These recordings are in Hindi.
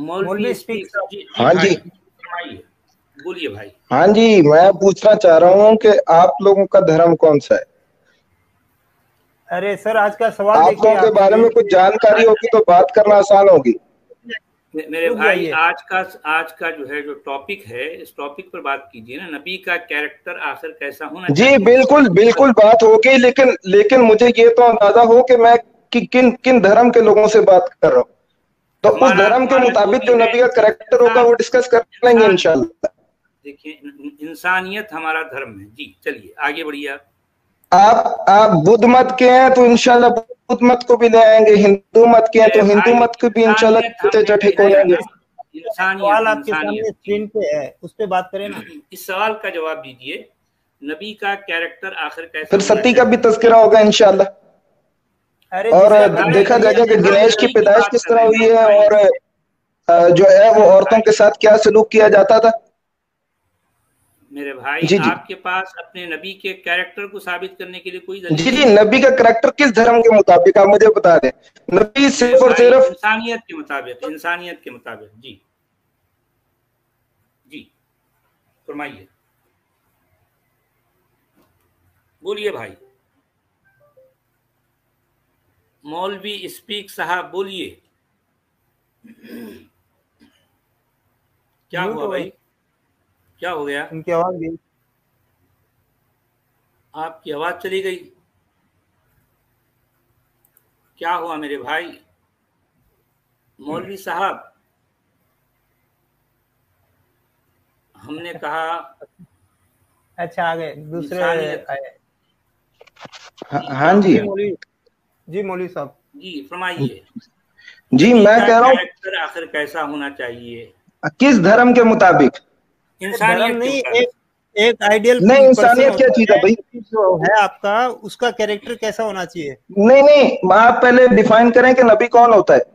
मौलवी स्पीक। जी हाँ भाई, जी, फरमाइए, बोलिए भाई। हाँ जी, मैं पूछना चाह रहा हूँ कि आप लोगों का धर्म कौन सा है? अरे सर, आज का सवाल आप देखिए लोगों के आप। बारे में कुछ जानकारी होगी तो बात करना आसान होगी। मेरे रुक भाई, जाइए। आज का जो है जो टॉपिक है, इस टॉपिक पर बात कीजिए ना। नबी का कैरेक्टर आखिर कैसा होना जी चाहिए? बिल्कुल बिल्कुल बात होगी, लेकिन लेकिन मुझे ये तो अंदाजा हो कि मैं किन किन धर्म के लोगों से बात कर रहा हूँ, तो उस हमारा धर्म के हमारा जो मुताबिक भी जो है नबी का कैरेक्टर होगा वो डिस्कस कर लेंगे इंशाल्लाह। देखिए, इंसानियत हमारा धर्म है जी। चलिए आगे बढ़िए। आप बुद्ध मत के हैं तो इंशाल्लाह बुद्ध मत को भी ले आएंगे, हिंदू मत के हैं तो मेरे हिंदू भाई, मत को भी इंसानियत इंशाल्लाह हमने चटे को भेजा लेंगे। ना। सवाल आपके सामने इंसानियत स्क्रीन पे है, उस पे बात करें ना। इस सवाल का जवाब दीजिए, नबी का कैरेक्टर आखिर कैसा फिर होना सती का चाहिए? भी तज़किरा होगा इंशाल्लाह, अरे और जिसका हम देखा जाएगा कि हम गणेश की नबी की पैदाइश बात किस कर तरह रहे हैं हुई मेरे है, भाई। और जो है वो औरतों के साथ क्या सलूक किया जाता था। मेरे भाई, जी जी आपके पास अपने नबी के कैरेक्टर को साबित करने के लिए कोई जी दलील जी, नहीं है? नबी का करैक्टर किस धर्म के मुताबिक आप मुझे बता दें। नबी मेरे सिर्फ और भाई, सिर्फ इंसानियत के मुताबिक, इंसानियत के मुताबिक। जी जी, फरमाइए, बोलिए भाई। मौलवी स्पीक साहब, बोलिए। क्या म्यूट हुआ हो गई भाई? क्या हो गया? उनकी आवाज गई। आपकी आवाज चली गई। क्या हुआ मेरे भाई? मौलवी साहब, हमने कहा अच्छा, आ गए दूसरे इंसानियत। आए। हाँ जी जी मौलवी साहब, जी फरमाइए, जी, नबी मैं का कह रहा हूँ कैरेक्टर आखिर कैसा होना चाहिए? किस धर्म के मुताबिक। धर्म इंसानियत के नहीं, मुताबिक। एक आइडियल नहीं, पर्सन इंसानियत क्या होता चीज है है, भाई। जो है आपका, उसका कैरेक्टर कैसा होना चाहिए। नहीं नहीं, आप पहले डिफाइन करें कि नबी कौन होता है,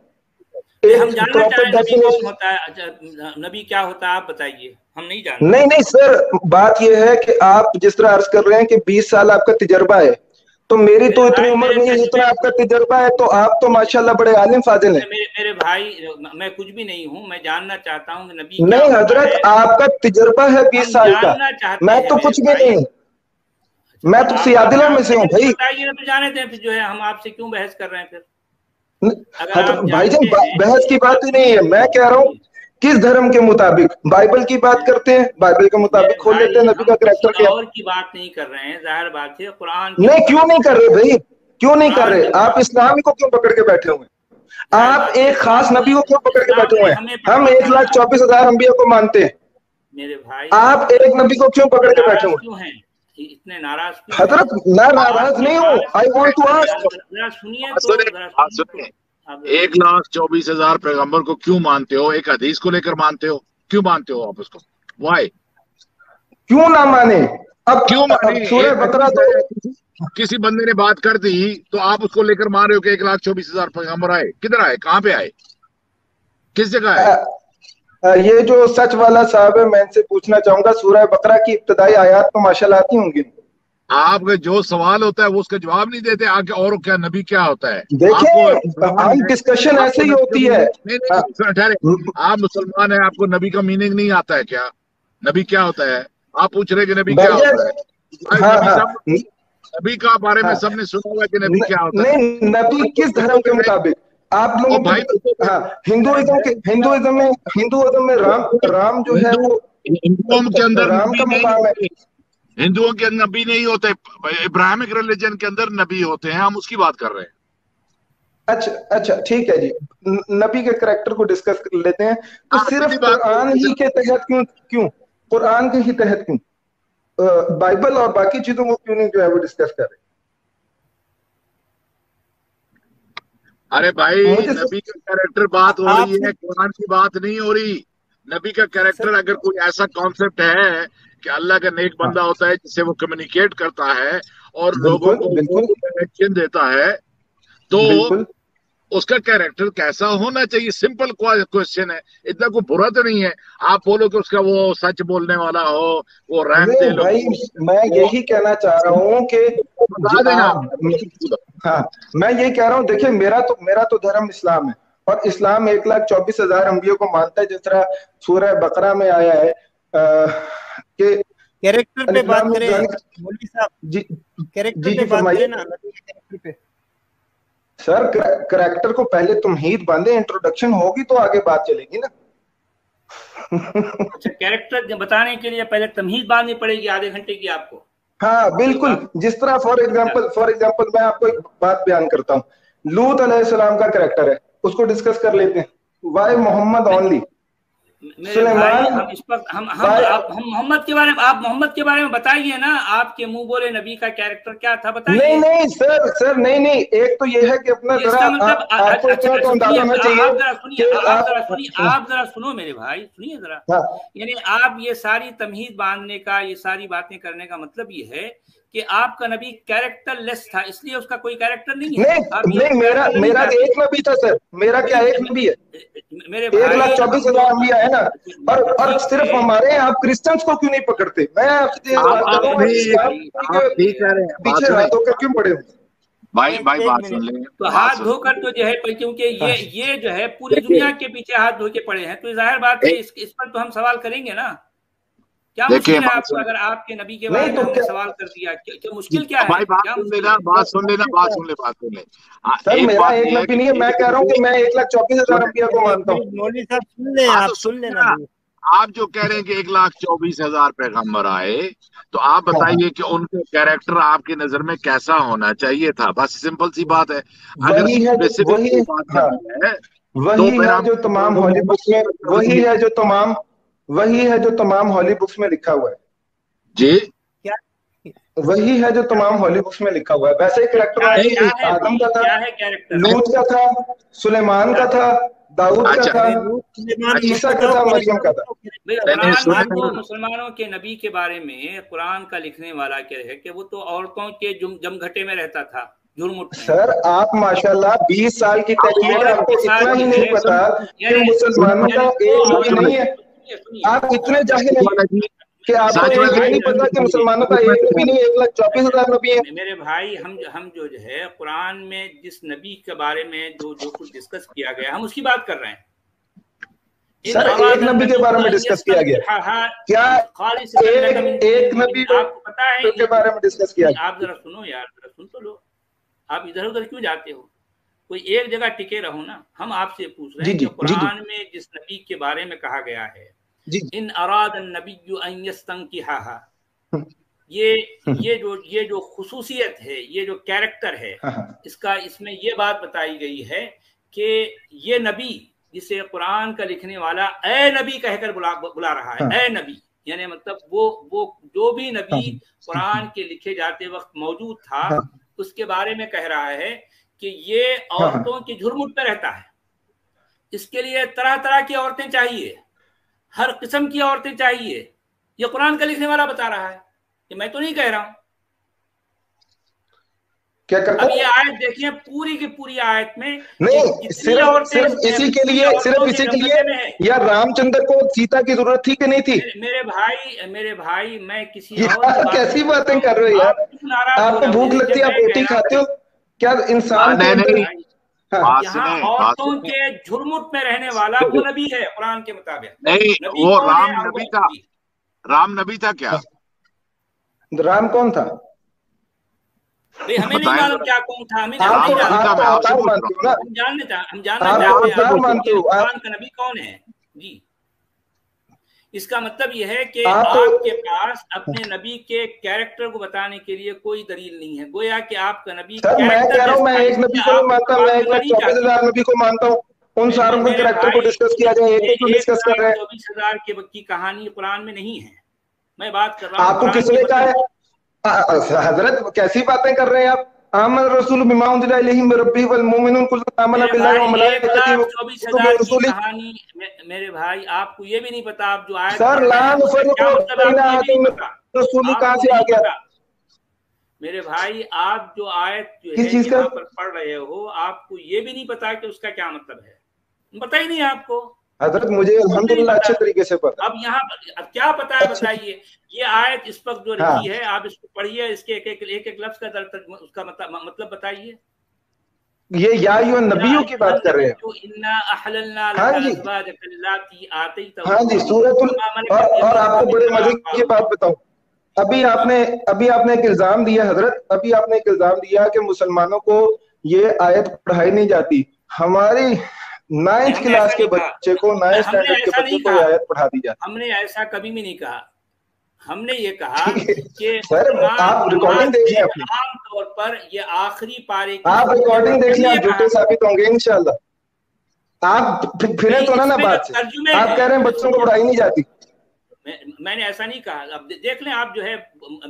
नहीं, हम एक जानना चाह प्रॉपर रहे हैं नबी कौन डेफिनेशन। होता है। अच्छा, नबी क्या होता है आप बताइए, हम नहीं जानते। नहीं नहीं सर, बात यह है कि आप जिस तरह अर्ज कर रहे हैं कि 20 साल आपका तजर्बा है, तो मेरी मेरे तो इतनी भाई, उम्र मेरे नहीं है सच में जितना आपका तजर्बा है, तो आप तो माशाल्लाह बड़े आलिम फाजिल हैं। मेरे भाई, मैं कुछ भी नहीं हूँ। मैं जानना चाहता हूँ कि नबी क्या नहीं होता है। हजरत, आपका तजर्बा है 20 हम साल का, जानना चाहते मैं हैं तो मेरे कुछ भी भाई। नहीं, अच्छा, मैं तो तो आप सियादिलों में से जानते हूँ हैं तो भाई। बताइए ना, तो जाने दें फिर। जो है हम आपसे क्यों बहस कर रहे हैं फिर? अगर हजरत आप भाईजान, जानते हैं बहस की तो बात आप ही नहीं सुनिए है, मैं कह रहा हूँ सुनिए। किस धर्म के मुताबिक। बाइबल की बात करते हैं, बाइबल के मेरे मुताबिक खोल लेते भाई, हैं नबी हम का किसी करैक्टर क्या है। और की बात नहीं कर रहे हैं। जाहिर बात है, कुरान के नहीं, क्यों नहीं मुताबिक। कर रहे भाई, क्यों नहीं कर कुरान रहे? के आप मुताबिक इस्लामी को क्यों पकड़ के बैठे हुए हैं? जाहिर आप बात है, एक खास नबी को क्यों पकड़ के इस्लाम बैठे ने हुए हैं? हमें हम पकड़ा था ना। 1,24,000 अंबिया को मानते हैं, मेरे भाई, आप एक नबी को क्यों पकड़ के बैठे नाराज हुए हैं? क्यों हैं? इतने नाराज क्यों हैं? हजरत मैं नाराज आपके नहीं हूँ, पास आई वॉन्ट टू आस्क। जरा सुनिए बात तो, सुने, जरा बात सुनिए तो। सुने। आप जरा सुनिए। 1,24,000 पैगंबर को क्यों मानते हो? एक हदीस को लेकर मानते हो? क्यों मानते हो आप उसको? वाई? क्यों ना माने? क्यों माने? अब सूरह एक बकरा हदीस तो है, किसी बंदे ने बात कर दी तो आप उसको लेकर मान रहे हो कि 1,24,000 पैगंबर आए? किधर आए? कहाँ पे आए? किस जगह आए? ये जो सच वाला साहब है, मैं इनसे पूछना चाहूंगा, सूरह बकरा की इब्तदाई आयात तो माशाल्लाह आती होंगी। आपका जो सवाल होता है वो उसका जवाब नहीं देते आके। और क्या नबी क्या होता है? आपको देखें, मुसलमान हम है, डिस्कशन आपको ऐसे ही नबी का होती है। मीनिंग नहीं नहीं ठहरे, आप मुसलमान है, आपको नबी का मीनिंग नहीं आता है क्या? नबी क्या होता है? आप पूछ रहे कि नबी क्या भाईजान, होता है? भाई हाँ नबी हाँ सब, नबी का बारे में हाँ, सबने सुना हुआ है कि नबी क्या होता है। नहीं, नबी आपको किस बिल्कुल धर्म के भी नहीं। मुताबिक आप और लोगों भाई के। हाँ, हिंदुइज्म में राम जो है हिंदू वो हिंदुओं के अंदर राम नबी का नहीं मुकाम है। होते। हिंदुओं के अंदर नबी नहीं होते। इब्राहिमिक रिलीजन के अंदर नबी होते हैं, हम उसकी बात कर रहे हैं। अच्छा अच्छा, ठीक है जी, नबी के करैक्टर को डिस्कस कर लेते हैं। तो आप सिर्फ सीधी बात कुरान ही के तहत क्यों क्यों कुरान के ही तहत क्यों, बाइबल और बाकी चीजों को क्यों नहीं जो है वो डिस्कस कर रहे? अरे भाई, मुझे नबी का कैरेक्टर बात हो रही आपसे है, कुरान की बात नहीं हो रही। नबी का कैरेक्टर सर, अगर कोई ऐसा कॉन्सेप्ट है कि अल्लाह का नेक हाँ, बंदा होता है जिससे वो कम्युनिकेट करता है और लोगों बिल्कुल को वो बिल्कुल डायरेक्शन देता है, तो बिल्कुल। उसका कैरेक्टर कैसा होना चाहिए? सिंपल क्वेश्चन है, इतना कोई बुरा तो नहीं है। आप बोलो कि उसका वो सच बोलने वाला हो, वो रहम नहीं दिल भाई, हो, मैं वो यही कहना चाह रहा हूँ कि बता देना। आप, हाँ, मैं यही कह रहा हूँ, देखिए मेरा तो धर्म इस्लाम है, और इस्लाम 1,24,000 अंबियों को मानता है, जिस तरह सूरह बकरा में आया है कि कैरेक्टर पे बात करें जी मौलवी साहब, जी कैरेक्टर जी पे बात फरमाइए करें ना, नबी के कैरेक्टर पे। सर। करैक्टर को पहले तुमहीद बांधे, इंट्रोडक्शन होगी तो आगे बात चलेगी ना। अच्छा, कैरेक्टर बताने के लिए पहले तमहीद बांधनी पड़ेगी आधे घंटे की आपको। हाँ बिल्कुल, जिस तरह फॉर एग्जाम्पल मैं आपको एक बात बयान करता हूँ। लूत अलैहिस्सलाम का कैरेक्टर है, उसको डिस्कस कर लेते हैं। Why Mohammad only. मेरे भाई हम इस पर हम मोहम्मद के बारे में बताइए ना। आपके मुंह बोले नबी का कैरेक्टर क्या था बताइए। नहीं सर नहीं, एक तो ये है कि अपना इसका मतलब आपको इतना तो अंदाजा होना चाहिए। आप जरा सुनो मेरे भाई, सुनिए जरा। यानी आप ये सारी तमहीद बांधने का, ये सारी बातें करने का मतलब ये है कि आपका नबी कैरेक्टर लेस था, इसलिए उसका कोई कैरेक्टर नहीं है। नहीं मेरा एक नबी था सर। मेरा क्या एक नबी है? मेरे भाई 1,24,000 अंबिया है ना। और सिर्फ हमारे यहाँ आप क्रिश्चियंस को क्यों नहीं पकड़ते? मैं आपसे पीछे हाथ धोकर क्यों पड़े हो? भाई बात सुन ले। तो हाथ धोकर तो जो है, क्योंकि ये जो है पूरी दुनिया के पीछे हाथ धो के पड़े हैं, तो जाहिर बात है इस पर तो हम सवाल करेंगे ना। क्या मुश्किल है आपको? अगर आपके नबी के बारे में हमने सवाल कर दिया, क्या मुश्किल क्या है? भाई बात सुन ले। सर मेरा एक नबी नहीं है, मैं कह रहा हूँ कि मैं 1,24,000 अंबिया को मानता हूँ। मौलवी साहब सुन ले, आप सुन लेना। आप जो कह रहे हैं कि 1,24,000 पैगंबर आए, तो आप बताइए कि उनके कैरेक्टर आपकी नजर में कैसा होना चाहिए था? बस सिंपल सी बात है। अगर वही है जो तमाम हॉली बुक्स में, वही है जो तमाम हॉली बुक्स में लिखा हुआ है जी। वही है जो तमाम हॉली बुक्स में लिखा हुआ है। वैसे ही कैरेक्टर आदम का था, लूत का था, सुलेमान का था, दाऊद का था, ईसा का था, मरियम का था। मुसलमानों के नबी के बारे में कुरान का लिखने वाला क्या है कि वो तो औरतों के जमघटे में रहता था, झुरमुट। सर आप माशाल्लाह 20 साल की तहकीक, आपको इतना ही नहीं पता कि मुसलमानों का एक नबी नहीं है? आप इतने जाहिल हैं कि आपको ये नहीं पता कि मुसलमानों का एक नबी नहीं, 1,24,000 नबी है। मेरे भाई हम जो है कुरान में जिस नबी के बारे में जो कुछ डिस्कस किया गया, हम उसकी बात कर रहे हैं। सर एक नबी के बारे में डिस्कस किया गया क्या? एक नबी आपको पता है के बारे में डिस्कस किया गया? आप जरा सुनो यार, जरा सुन तो लो। आप इधर उधर क्यों जाते हो? कोई एक जगह टिके रहो ना। हम आपसे पूछ रहे हैं कि कुरान में जिस नबी के बारे में कहा गया है, इन अराद नबी अन यस्तंकिहा, ये जो खुसूसियत है, ये जो कैरेक्टर है, इसमें ये बात बताई गई है कि ये नबी जिसे कुरान का लिखने वाला ए नबी कहकर बुला रहा है, ए नबी, यानी मतलब वो जो भी नबी कुरान के लिखे जाते वक्त मौजूद था, उसके बारे में कह रहा है कि ये औरतों की झुरमुट पे रहता है। इसके लिए तरह तरह की औरतें चाहिए, हर किस्म की औरतें चाहिए। ये कुरान का लिखने वाला बता रहा है, ये मैं तो नहीं कह रहा हूं। क्या करता? अब ये आयत देखिए, पूरी की पूरी आयत में नहीं सिर्फ इसी के लिए या रामचंद्र को सीता की जरूरत थी कि नहीं थी? मेरे भाई मैं किसी कैसी बातें कर रहे हो यार? आपको भूख लगती है, आप रोटी खाते हो क्या? इंसान यहाँ औरतों के झुरमुट में रहने वाला वो नबी है कुरान के मुताबिक। नहीं, वो राम नबी था क्या? राम कौन था? भाई हमें नहीं मालूम क्या कौन था, हम जानना चाहते हैं कुरान का नबी कौन है जी। इसका मतलब यह है कि आपके पास अपने नबी के कैरेक्टर को बताने के लिए कोई दलील नहीं है। गोया कि आपका नबी, मैं कह रहा हूँ मैं एक नबी को मानता हूँ, मैं 1,24,000 नबी को मानता हूँ। उन सारों के कैरेक्टर को डिस्कस किया जाए, एक को डिस्कस कर रहे हैं। 24,000 की कहानी कुरान में नहीं है। मैं बात कर रहा हूँ आपको किसने कहा है? हजरत कैसी बातें कर रहे हैं आप? आमन रसूल बिमा उनजिला इलैहि मिन रब्बिही वल मुमिनून कुल्लुन आमना बिल्लाहि व मलाइकतिही व कुतुबिही कहानी। मेरे भाई आपको ये भी नहीं पता, आप जो आयत सर लान रसूल कहां से आ गया? मेरे भाई आप जो आयत जो है यहाँ पर पढ़ रहे हो, आपको ये भी नहीं पता कि उसका क्या मतलब है, पता ही नहीं आपको। हजरत मुझे अल्हम्दुलिल्लाह अच्छे तरीके से पता। अब यहाँ अब क्या पता है बताइए? ये आयत इस वक्त जो लिखी है, आप इसको पढ़िए, इसके एक एक लफ्ज का उसका मतलब बताइए। ये या नबियों की बात कर रहे हैं। हाँ जी, हाँ जी, सूरतुल। और आपको बड़े मजे की बात बताऊं, अभी आपने एक इल्जाम दिया हजरत, अभी आपने एक इल्जाम दिया कि मुसलमानों को ये आयत पढ़ाई नहीं जाती। हमारी 9th क्लास के बच्चे को, 9th स्टैंडर्ड के बच्चे को आयत पढ़ा दी जाती। हमने ऐसा कभी भी नहीं कहा। हमने ये कहा कि सर आप रिकॉर्डिंग देखिए, आम तौर पर ये आखिरी पारे की, आप रिकॉर्डिंग देखिए, आप झूठे साबित होंगे इंशाल्लाह। आप फिर तो ना बात से, आप कह रहे हैं बच्चों को पढ़ाई नहीं जाती। मैंने ऐसा नहीं कहा। अब देख लें आप, जो है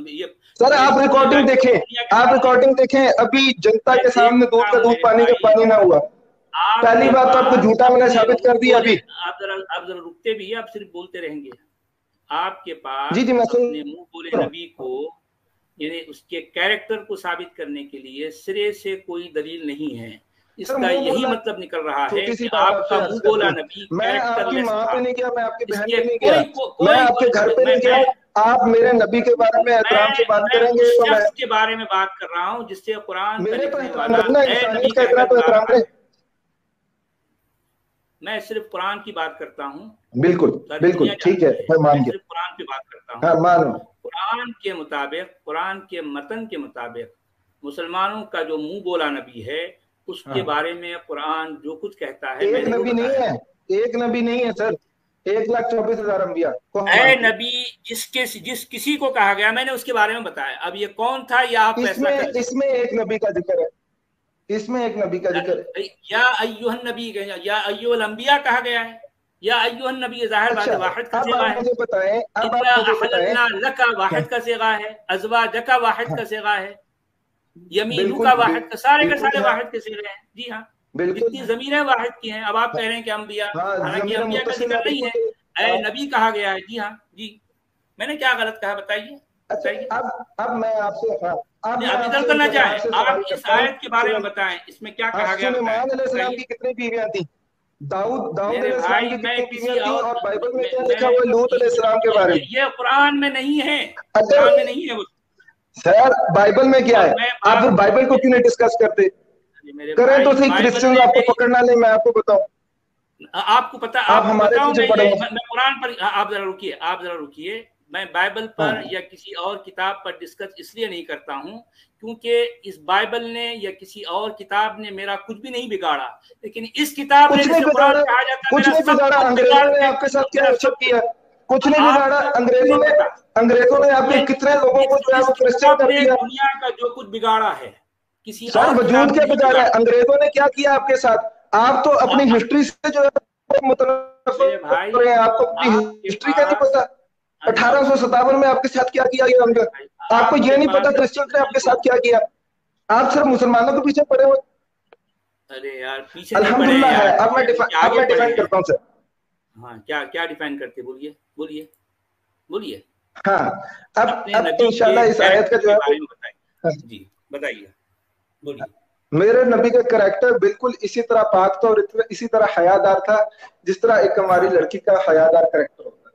ये सर आप रिकॉर्डिंग देखें, आप रिकॉर्डिंग देखें। अभी जनता के सामने दूध का दूध पानी का पानी ना हुआ। पहली बात तो आपको झूठा मैंने साबित कर दिया। अभी आप जरा रुकते भी है, आप सिर्फ बोलते रहेंगे। आपके पास जी मैं अपने मुंह बोले नबी को, यानी उसके कैरेक्टर को साबित करने के लिए सिरे से कोई दलील नहीं है। इसका यही मतलब निकल रहा है कि आपका मुंह बोला नबी कैरेक्टरलेस था। मैं नहीं किया, मैं आपकी बहन पे नहीं किया, मैं आपके घर पे नहीं गया। आप मेरे नबी के बारे में एहतराम से बात करेंगे तो मैं के बारे में बात कर रहा हूँ जिससे कुरान मेरे पे एहतराम करें। मैं सिर्फ कुरान की बात करता हूँ। बिल्कुल बिल्कुल ठीक है, मैं मान गया। सिर्फ कुरान की बात करता हूँ। हाँ, मानो। कुरान के मुताबिक, कुरान के मतन के मुताबिक मुसलमानों का जो मुंह बोला नबी है, उसके बारे में कुरान जो कुछ कहता है, एक नबी नहीं है, एक नबी नहीं है सर, 1,24,000 अंबिया। ऐ नबी जिस किसी को कहा गया, मैंने उसके बारे में बताया। अब ये कौन था, या आप फैसला करें। इसमें एक नबी का जिक्र है, इसमें एक नबी का जिक्र है। या अय्युहन नबी, या अय्युहल अंबिया कहा गया है, या अय्युहन नबी जाहिर बात है वाहिद का सिगा है। बताएं, लका वाहिद का सिगा है, अज़वाजका वाहिद का सिगा है, यमीनू का वाहिद का, सारे के सारे वाहिद के सिगे हैं। जी हाँ, जितनी जमीनें वाहिद की हैं। अब आप कह रहे हैं कि अंबिया, हालांकि अंबिया का जिक्र नहीं है, ऐ नबी कहा गया है। जी हाँ जी, मैंने क्या गलत कहा बताइए। अब मैं आपसे आप इधर करना चाहें, आप इस आयत के बारे में बताएं, इसमें क्या कहा गया। सुलेमान अलैहिस्सलाम की कितनी बीवियां थी? दाऊद अलैहिस्सलाम की कितनी बीवियां थी? और बाइबल में क्या लिखा हुआ है लूत अलैहिस्सलाम के बारे में? ये कुरान में नहीं है, कुरान में नहीं है। सर बाइबल में क्या है? आप फिर बाइबल को क्यों नहीं डिस्कस करते? करें तो सही, क्रिश्चियन आपको पकड़ना ले, मैं आपको बताऊं। आपको पता, आप हमारे पीछे पड़े। मैं कुरान पर, आप जरा रुकिए। मैं बाइबल पर या किसी और किताब पर डिस्कस इसलिए नहीं करता हूं क्योंकि इस बाइबल ने या किसी और किताब ने मेरा कुछ भी नहीं बिगाड़ा, लेकिन इस किताब ने, जिसे कुरान कहा जाता है, कुछ नहीं बिगाड़ा। अंग्रेजों ने आपके साथ क्या अच्छा किया? कुछ नहीं बिगाड़ा। अंग्रेजों ने आपके कितने लोगों को जो है वो क्रिश्चियन कर दिया। दुनिया का जो कुछ बिगाड़ा है किसी सर, वजूद क्या बिगाड़ा है? अंग्रेजों ने क्या किया आपके साथ? आप तो अपनी हिस्ट्री से जो है मतलब रहे हैं, आपको अपनी हिस्ट्री का नहीं पता। 1857 में आपके साथ क्या किया गया उनका? आपको ये नहीं पता क्रिश्चियन ने आपके साथ क्या किया? आप सिर्फ मुसलमानों के पीछे पड़े हो। अरे यार, पीछे अल्हम्दुलिल्लाह है। अब मैं डिफाइन करता हूँ सर। हाँ, क्या डिफाइन करते? बोलिए। हाँ, अब इंशाल्लाह इस आयत का जो है जी बताइए, बोलिए। मेरे नबी का करैक्टर बिल्कुल इसी तरह पाक था और इसी तरह हयादार था जिस तरह एक हमारी लड़की का हयादार करैक्टर होता है।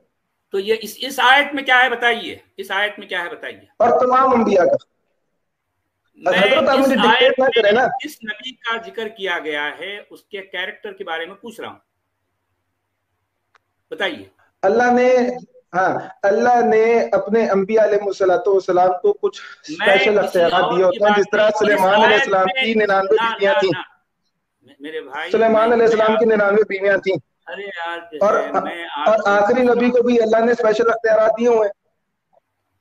तो ये इस आयत में क्या है बताइए, इस आयत में क्या है बताइए। और तमाम अंबिया का जिस नबी का जिक्र किया गया है उसके कैरेक्टर के बारे में पूछ रहा हूं, बताइए। अल्लाह ने अपने अंबिया अलैहिस्सलाम को कुछ स्पेशल अख्तियारात दिए होते हैं, जिस तरह सुलेमान अलैहिस्सलाम की 99 बीवियां थी। मेरे भाई, सुलेमान अलैहिस्सलाम की 99 बीवियां थी। अरे यार, और आखिरी नबी को भी अल्लाह ने स्पेशल अख्तियारात दिए हुए हैं।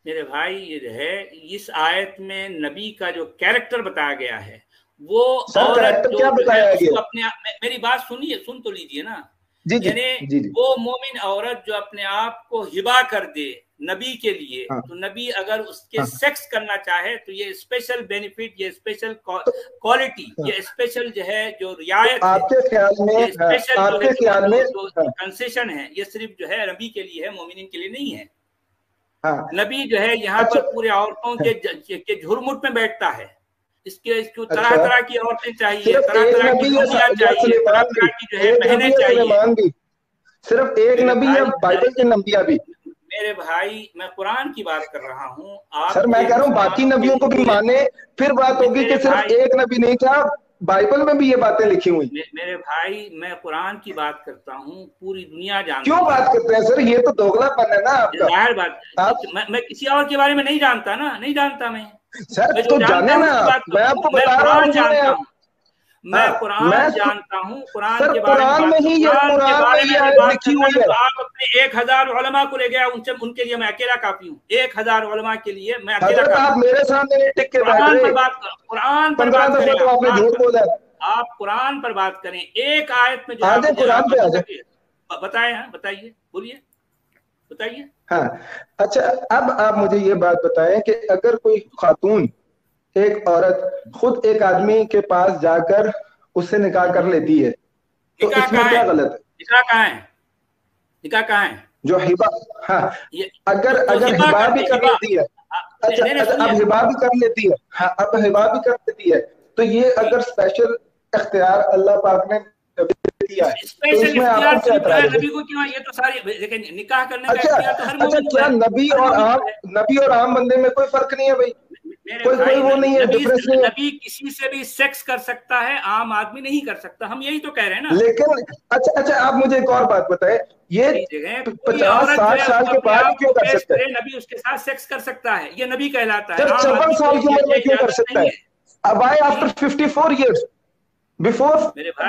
मेरे भाई, ये है इस आयत में नबी का जो कैरेक्टर बताया गया है वो औरत जो क्या बताया गया? अपने, मेरी बात सुनिए, सुन तो लीजिए ना। जी। वो मोमिन औरत जो अपने आप को हिबा कर दे नबी के लिए, तो नबी अगर उसके सेक्स करना चाहे तो ये स्पेशल बेनिफिट, ये स्पेशल क्वालिटी, ये स्पेशल जो है जो रियायत, आपके ख्याल में स्पेशल जो कंसेशन है, ये सिर्फ जो है नबी के लिए है, मोमिन के लिए नहीं है। नबी जो है यहाँ पर पूरे औरतों के झुरमुट में बैठता है। इसको तरह तरह की औरतें चाहिए, तरह तरह की दुनिया चाहिए, तरह तरह की जो है बहनें चाहिए। सिर्फ एक नबी है, बाइबल के नबिया भी। मेरे भाई, मैं कुरान की बात कर रहा हूँ। सर मैं कह रहा हूँ बाकी नबियों को भी माने, फिर बात होगी कि सिर्फ एक नबी नहीं था, बाइबल में भी ये बातें लिखी हुई। मेरे भाई, मैं कुरान की बात करता हूँ, पूरी दुनिया जानती क्यों बात करते हैं सर? ये तो दोगलापन है ना आपका। जाहिर बात, मैं किसी और के बारे में नहीं जानता ना, नहीं जानता मैं सर, तो जाने ना, मैं आपको बता रहा हूँ, जानता हूँ, मैं कुरान जानता हूँ, कुरान के बारे में लिखी हुई है। तो आप अपने 1000 उलमा को ले गया, उनके लिए मैं अकेला काफी हूँ। 1000 उलमा के लिए मैं अकेला काफी। आप मेरे सामने नहीं टिक के कुरान पर बात करें, कुरान पर बात करें, एक आयत में जो कुरान पे आ जाए, बताए, बताइए, बोलिए, बताइए। हाँ, अच्छा, अब आप मुझे ये बात बताएं कि अगर कोई खातून, एक औरत खुद एक आदमी के पास जाकर उससे निकाह कर लेती है, तो इसमें क्या गलत है? निकाह कहाँ है? निकाह कहाँ है? जो हिबा, हाँ, अगर हिबा भी कर लेती है, अच्छा, अब हिबा भी कर लेती है, हाँ, अब हिबा भी कर लेती है, तो ये अगर स्पेशल इख्तियार अल्लाह पाक ने दिया है, तो इसमें आपको क्या एतराज है? नबी को क्यों? ये तो सारी लेकिन निकाह करने का इख्तियार तो हर मोमिन को है। नबी और आम बंदे में कोई फर्क नहीं है भाई, कोई वो नहीं है, डिफरेंस नहीं है। नबी किसी से भी सेक्स कर सकता है, आम आदमी नहीं कर सकता, हम यही तो कह रहे हैं ना। लेकिन अच्छा, आप मुझे एक और बात बताएं, ये 50-60 साल के बाद क्यों कर सकता है? नबी उसके साथ सेक्स कर सकता है, ये नबी कहलाता है। 56 साल की उम्र में क्यों कर सकता है? अब आई after 54 years, before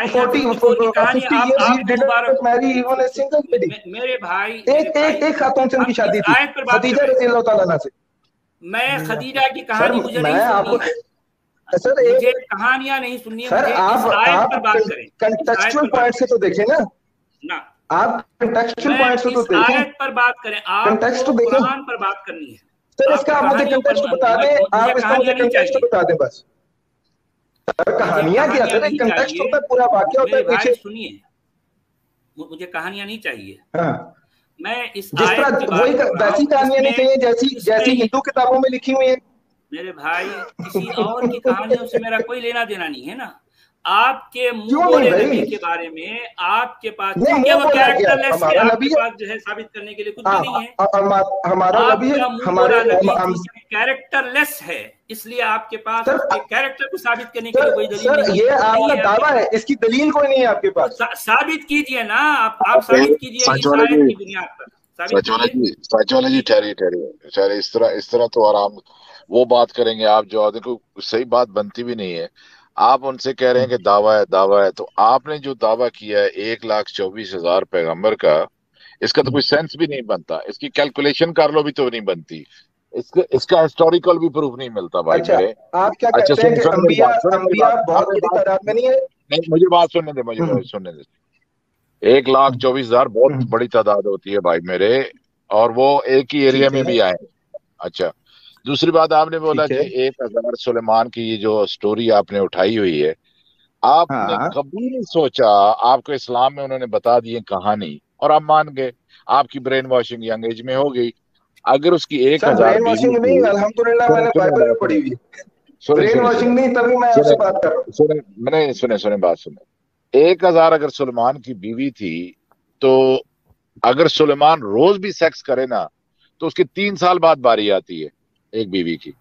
40 50 years he didn't marry even a single lady। मेरे भाई, एक खातून से उनकी शादी थी, खदीजा रज़ियल्लाहु ताला अन्हा से। मैं खदीजा की कहानी मुझे नहीं सुननी है सर, मुझे कहानियां नहीं सुननी है सर। आप कंटेक्चुअल पॉइंट से तो देखें ना, आप कंटेक्चुअल पॉइंट से तो देखें। आयत पर बात करें, आप कंटेक्स्ट तो देखें, कुरान पर बात करनी है सर। इसका आप मुझे कंटेक्स्ट बता दें, आप इसका मुझे कंटेक्स्ट बता दें बस। सर, कहानियां क्या सर, एक कंटेक्स्ट होता है, पूरा वाक्य होता है पीछे। सुनिए, मुझे कहानियां नहीं चाहिए। हाँ, मैं इस जिस तरह वही वैसी कहानियां नहीं चाहिए जैसी हिंदू किताबों में लिखी हुई है। मेरे भाई, किसी और की कहानियों से मेरा कोई लेना देना नहीं है ना। आपके मुंह बोले नबी के बारे में आपके पास कैरेक्टरलेस है, आपके पास जो है साबित करने के लिए कुछ भी नहीं है। हमारा नबी है, हमारे कैरेक्टरलेस है, इसलिए आपके पास उसके कैरेक्टर को साबित करने के लिए कोई दलील नहीं है। ये आपका दावा है, इसकी दलील कोई नहीं है आपके पास। साबित कीजिए ना, आप साबित कीजिए इस आयत की बुनियाद पर। सचवाला जी ठहरिए, इस तरह तो आराम वो बात करेंगे आप, जो देखो सही बात बनती भी नहीं है। आप उनसे कह रहे हैं कि दावा है, तो आपने जो दावा किया है 1,24,000 पैगंबर का, इसका तो कोई सेंस भी नहीं बनता। इसकी कैलकुलेशन कर लो भी तो नहीं बनती, इसका हिस्टोरिकल भी प्रूफ नहीं मिलता भाई। अच्छा, मेरे आप क्या कहते हैं कि अंबिया बहुत बड़ी तादाद में नहीं है? नहीं, मुझे बात सुनने दे। 1,24,000 बहुत बड़ी तादाद होती है भाई मेरे, और वो एक ही एरिया में भी आए। अच्छा, दूसरी बात आपने बोला कि 1,000 सुलेमान की ये जो स्टोरी आपने उठाई हुई है, आपने कभी नहीं सोचा, आपको इस्लाम में उन्होंने बता दी कहानी और आप मान गए, आपकी ब्रेन वॉशिंग यंग एज में हो गई। अगर उसकी 1,000 नहीं, अल्हम्दुलिल्लाह मैंने बाइबल में पढ़ी हुई है, ब्रेन वॉशिंग नहीं, तभी मैं आपसे बात कर रहा हूं। सुने बात सुने। 1,000 अगर सुलेमान की बीवी थी, तो अगर सुलेमान रोज भी सेक्स करे ना, तो उसके 3 साल बाद बारी आती है एक बीवी की।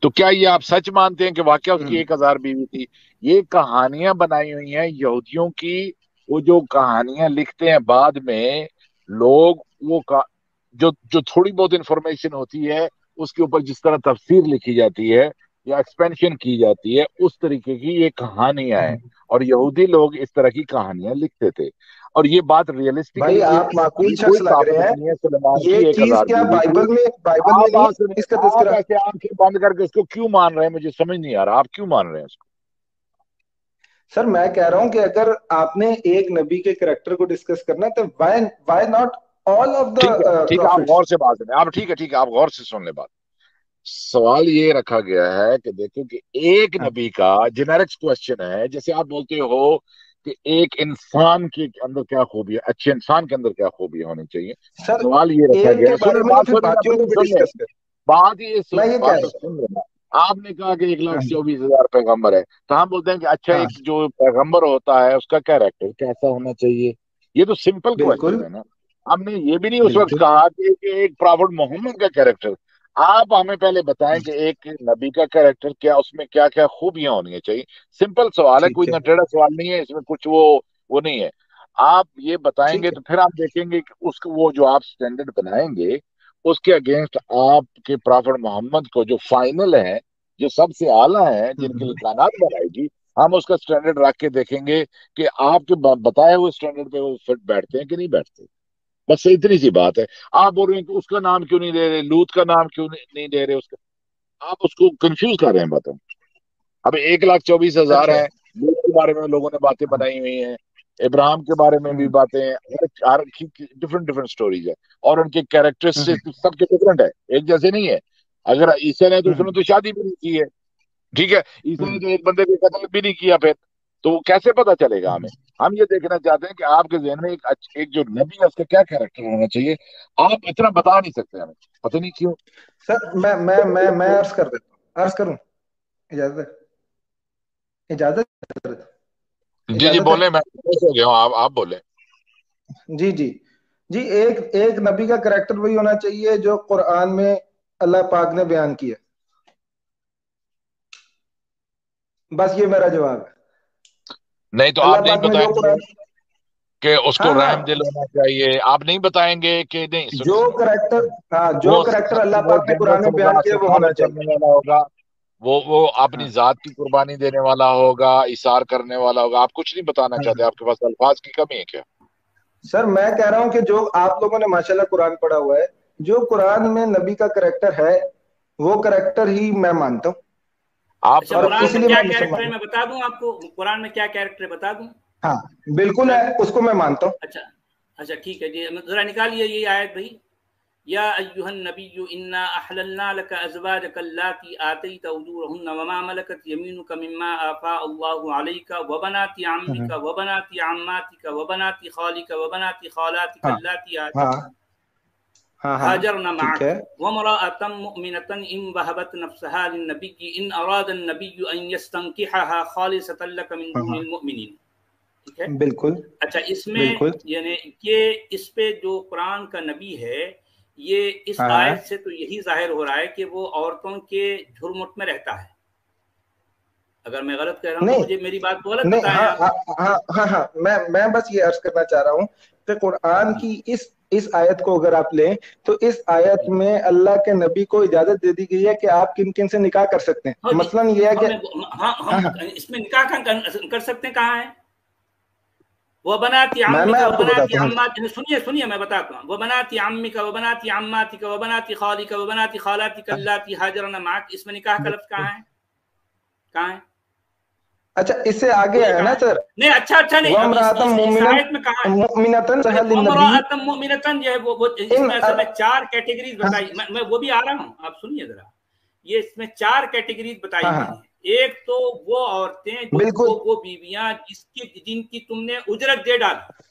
तो क्या ये आप सच मानते हैं कि वाकई उसकी 1,000 बीवी थी? ये कहानियां बनाई हुई हैं यहूदियों की। वो जो कहानियां लिखते हैं बाद में लोग, वो जो थोड़ी बहुत इंफॉर्मेशन होती है उसके ऊपर जिस तरह तफसीर लिखी जाती है या एक्सपेंशन की जाती है, उस तरीके की ये कहानियां हैं। और यहूदी लोग इस तरह की कहानियां लिखते थे, और ये बात रियलिस्टिक। भाई आप माकूल शख्स लग रहे हैं, ये चीज क्या बाइबल में नहीं इसका तज़किरा? ऐसे आंखें बंद करके उसको क्यों मान रहे हैं? मुझे समझ नहीं आ रहा, आप क्यों मान रहे हैं उसको? सर, मैं कह रहा हूं कि अगर आपने एक नबी के कैरेक्टर को डिस्कस करना है, तो why not all of the. ठीक है, आप गौर से बात सुने। आप ठीक है, आप गौर से सुन ले बात। सवाल ये रखा गया है कि देखो कि एक नबी का जेनेरिक क्वेश्चन है, जैसे आप बोलते हो कि एक इंसान के अंदर क्या खूबी है, अच्छे इंसान के अंदर क्या खूबी होनी चाहिए। सवाल ये रखा गया, बात ये सुन लेना। आपने कहा कि 1,24,000 पैगंबर है, तो हम बोलते हैं कि अच्छा, एक जो पैगंबर होता है उसका कैरेक्टर कैसा होना चाहिए? ये तो सिंपल क्वेश्चन है ना। हमने ये भी नहीं उस वक्त कहा कि एक प्रॉफेट मोहम्मद का कैरेक्टर। आप हमें पहले बताएं कि एक नबी का कैरेक्टर क्या, उसमें क्या क्या खूबियां होनी चाहिए। सिंपल सवाल है, कोई ठीक है, नटेड़ा सवाल नहीं है, इसमें कुछ वो नहीं है। आप ये बताएंगे ठीक तो है। फिर आप देखेंगे कि उसको, वो जो आप स्टैंडर्ड बनाएंगे उसके अगेंस्ट आपके प्रॉफिट मोहम्मद को जो फाइनल है, जो सबसे आला है, जिनके लिए कायनात बनाएगी, हम उसका स्टैंडर्ड रख के देखेंगे कि आपके बताए हुए स्टैंडर्ड पे वो फिट बैठते हैं कि नहीं बैठते। बस इतनी सी बात है। आप बोल रहे हैं कि उसका नाम क्यों नहीं दे रहे, लूत का नाम क्यों नहीं दे रहे, उसका आप उसको कंफ्यूज कर रहे हैं बातों। अब 1,24,000 अच्छा। है, लूत के बारे में लोगों ने बातें हाँ। बनाई हुई हैं, इब्राहिम के बारे में भी हम्म, बातें हैं, हर डिफरेंट डिफरेंट स्टोरीज है, और उनके हम्म, कैरेक्टरिस्टिक सबके डिफरेंट है, एक जैसे नहीं है। अगर ईसा ने तो हम्म, उसने तो शादी भी नहीं की है, ठीक है, ईसा ने हम्म। तो एक बंदे को कत्ल भी नहीं किया, फिर तो वो कैसे पता चलेगा हमें। हम ये देखना चाहते हैं कि आपके जहन में एक जो नबी है उसका क्या कैरेक्टर होना चाहिए। आप इतना बता नहीं सकते हमें, पता नहीं क्यों। सर मैं अर्ज कर देता हूँ, अर्ज करूं? इजाजत है? इजाजत है? जी जी इजाजत है? बोले, मैं हो गया हूँ, आप बोले। जी जी। जी, एक एक नबी का करेक्टर वही होना चाहिए जो कुरान में अल्लाह पाक ने बयान किया। बस ये मेरा जवाब है। नहीं तो अल्लाह आप नहीं पाक ने जो बताएंगे कुरान। कि उसको हाँ रहम हाँ। दिल होना चाहिए, आप नहीं बताएंगे कि नहीं, सुनिए जो सुनिए, करेक्टर, हाँ, जो वो करेक्टर अल्लाह वो पाक ने कुरान जन्नत में बयान होगा, किया वो होना सखावत चाहिए। करने वाला होगा, वो अपनी हाँ। जात की कुर्बानी देने वाला होगा, इसार करने वाला होगा। आप कुछ नहीं बताना चाहते, हाँ। आपके पास अल्फाज की कमी है क्या? सर, मैं कह रहा हूँ कि जो आप लोगों ने माशाल्लाह कुरान पढ़ा हुआ है, जो कुरान में नबी का करेक्टर है वो करेक्टर ही मैं मानता हूँ, आप अच्छा, और कुरान में इसलिए क्या मैं कैरेक्टर मुसलमान है हूँ। मैं बता दूं आपको, कुरान में क्या कैरेक्टर है बता दूं, हाँ, बिल्कुल बता है, दूं। उसको मैं मानता हूँ। अच्छा, अच्छा ठीक है जी, जरा निकालिए ये आयत भाई। या अय्युहन नबिय्यु इन्ना अहललना लका अज़वाजक अल्लाती आतैता उजूरहुन्ना वमा मलकत यमीनुका मिम्मा आफा अल्लाहु अलैका व बनाती हम्म, अम्मिका व बनाती अम्मातिका व बनाती खालिका व बनाती खालातिका हाँ अल्लाती हाँ हाँ हाँ। हाजरना ठीक मअक है। व इम्रअतन मुअमिनतन इन वहबत नफ्सहा लिन्नबिय्यि इन अरादा अन्नबिय्यु अन यस्तंकिहहा खालिसतन लक मिन हाँ हाँ। दूनिल मुअमिनीन। ठीक है। बिल्कुल। अच्छा, इसमें बिल्कुल। यानी ये इस पे जो कुरान का नबी है, ये इस हाँ आयत हाँ। से तो यही जाहिर हो रहा है कि वो औरतों के झुरमुट में रहता है। अगर मैं गलत कह रहा हूँ तो नहीं मुझे मेरी बात को गलत नहीं, बताएं हाँ आप। हाँ हाँ हाँ हाँ, मैं बस ये अर्ज करना चाह रहा हूँ कि कुरान जी की इस आयत को अगर आप लें तो इस आयत जी। में अल्लाह के नबी को इजाजत दे दी गई है कि आप किन किन से निकाह कर सकते हैं। हाँ जी। मसलन ये है हाँ कि मैं, हाँ हाँ हम हाँ, इसमें निकाह कर सकते हैं, कहाँ है वो बनाती मैं अम्मिका व आपको बनाती बताता हूँ। अम्माती, सुनिए सुनिए मैं बताता हूँ, वो बनाती अम्मिका व बनाती अम्मातिका व बनाती खालिका व बनाती खालातिका अल्लाती हाजरना मअक, इसमें निकाह का लफ्ज़ कहाँ है, कहाँ है, अच्छा, इससे आगे बोलिए है कहाँ ना है। सर, नहीं अच्छा अच्छा नहीं, अब वमरातम इस मोमिनन आयत में कहाँ है। मोमिनतन नहीं, सहल नबी वमराअतम मुमिनतन जो है वो इन इसमें असल में 4 कैटेगरीज हाँ बताई, मैं वो भी आ रहा हूँ, आप सुनिए जरा। ये इसमें 4 कैटेगरीज बताई हाँ गई हाँ, हैं। एक तो वो औरतें जो बिल्कुल वो बीवियां जिनकी तुमने उजरत दे डाली,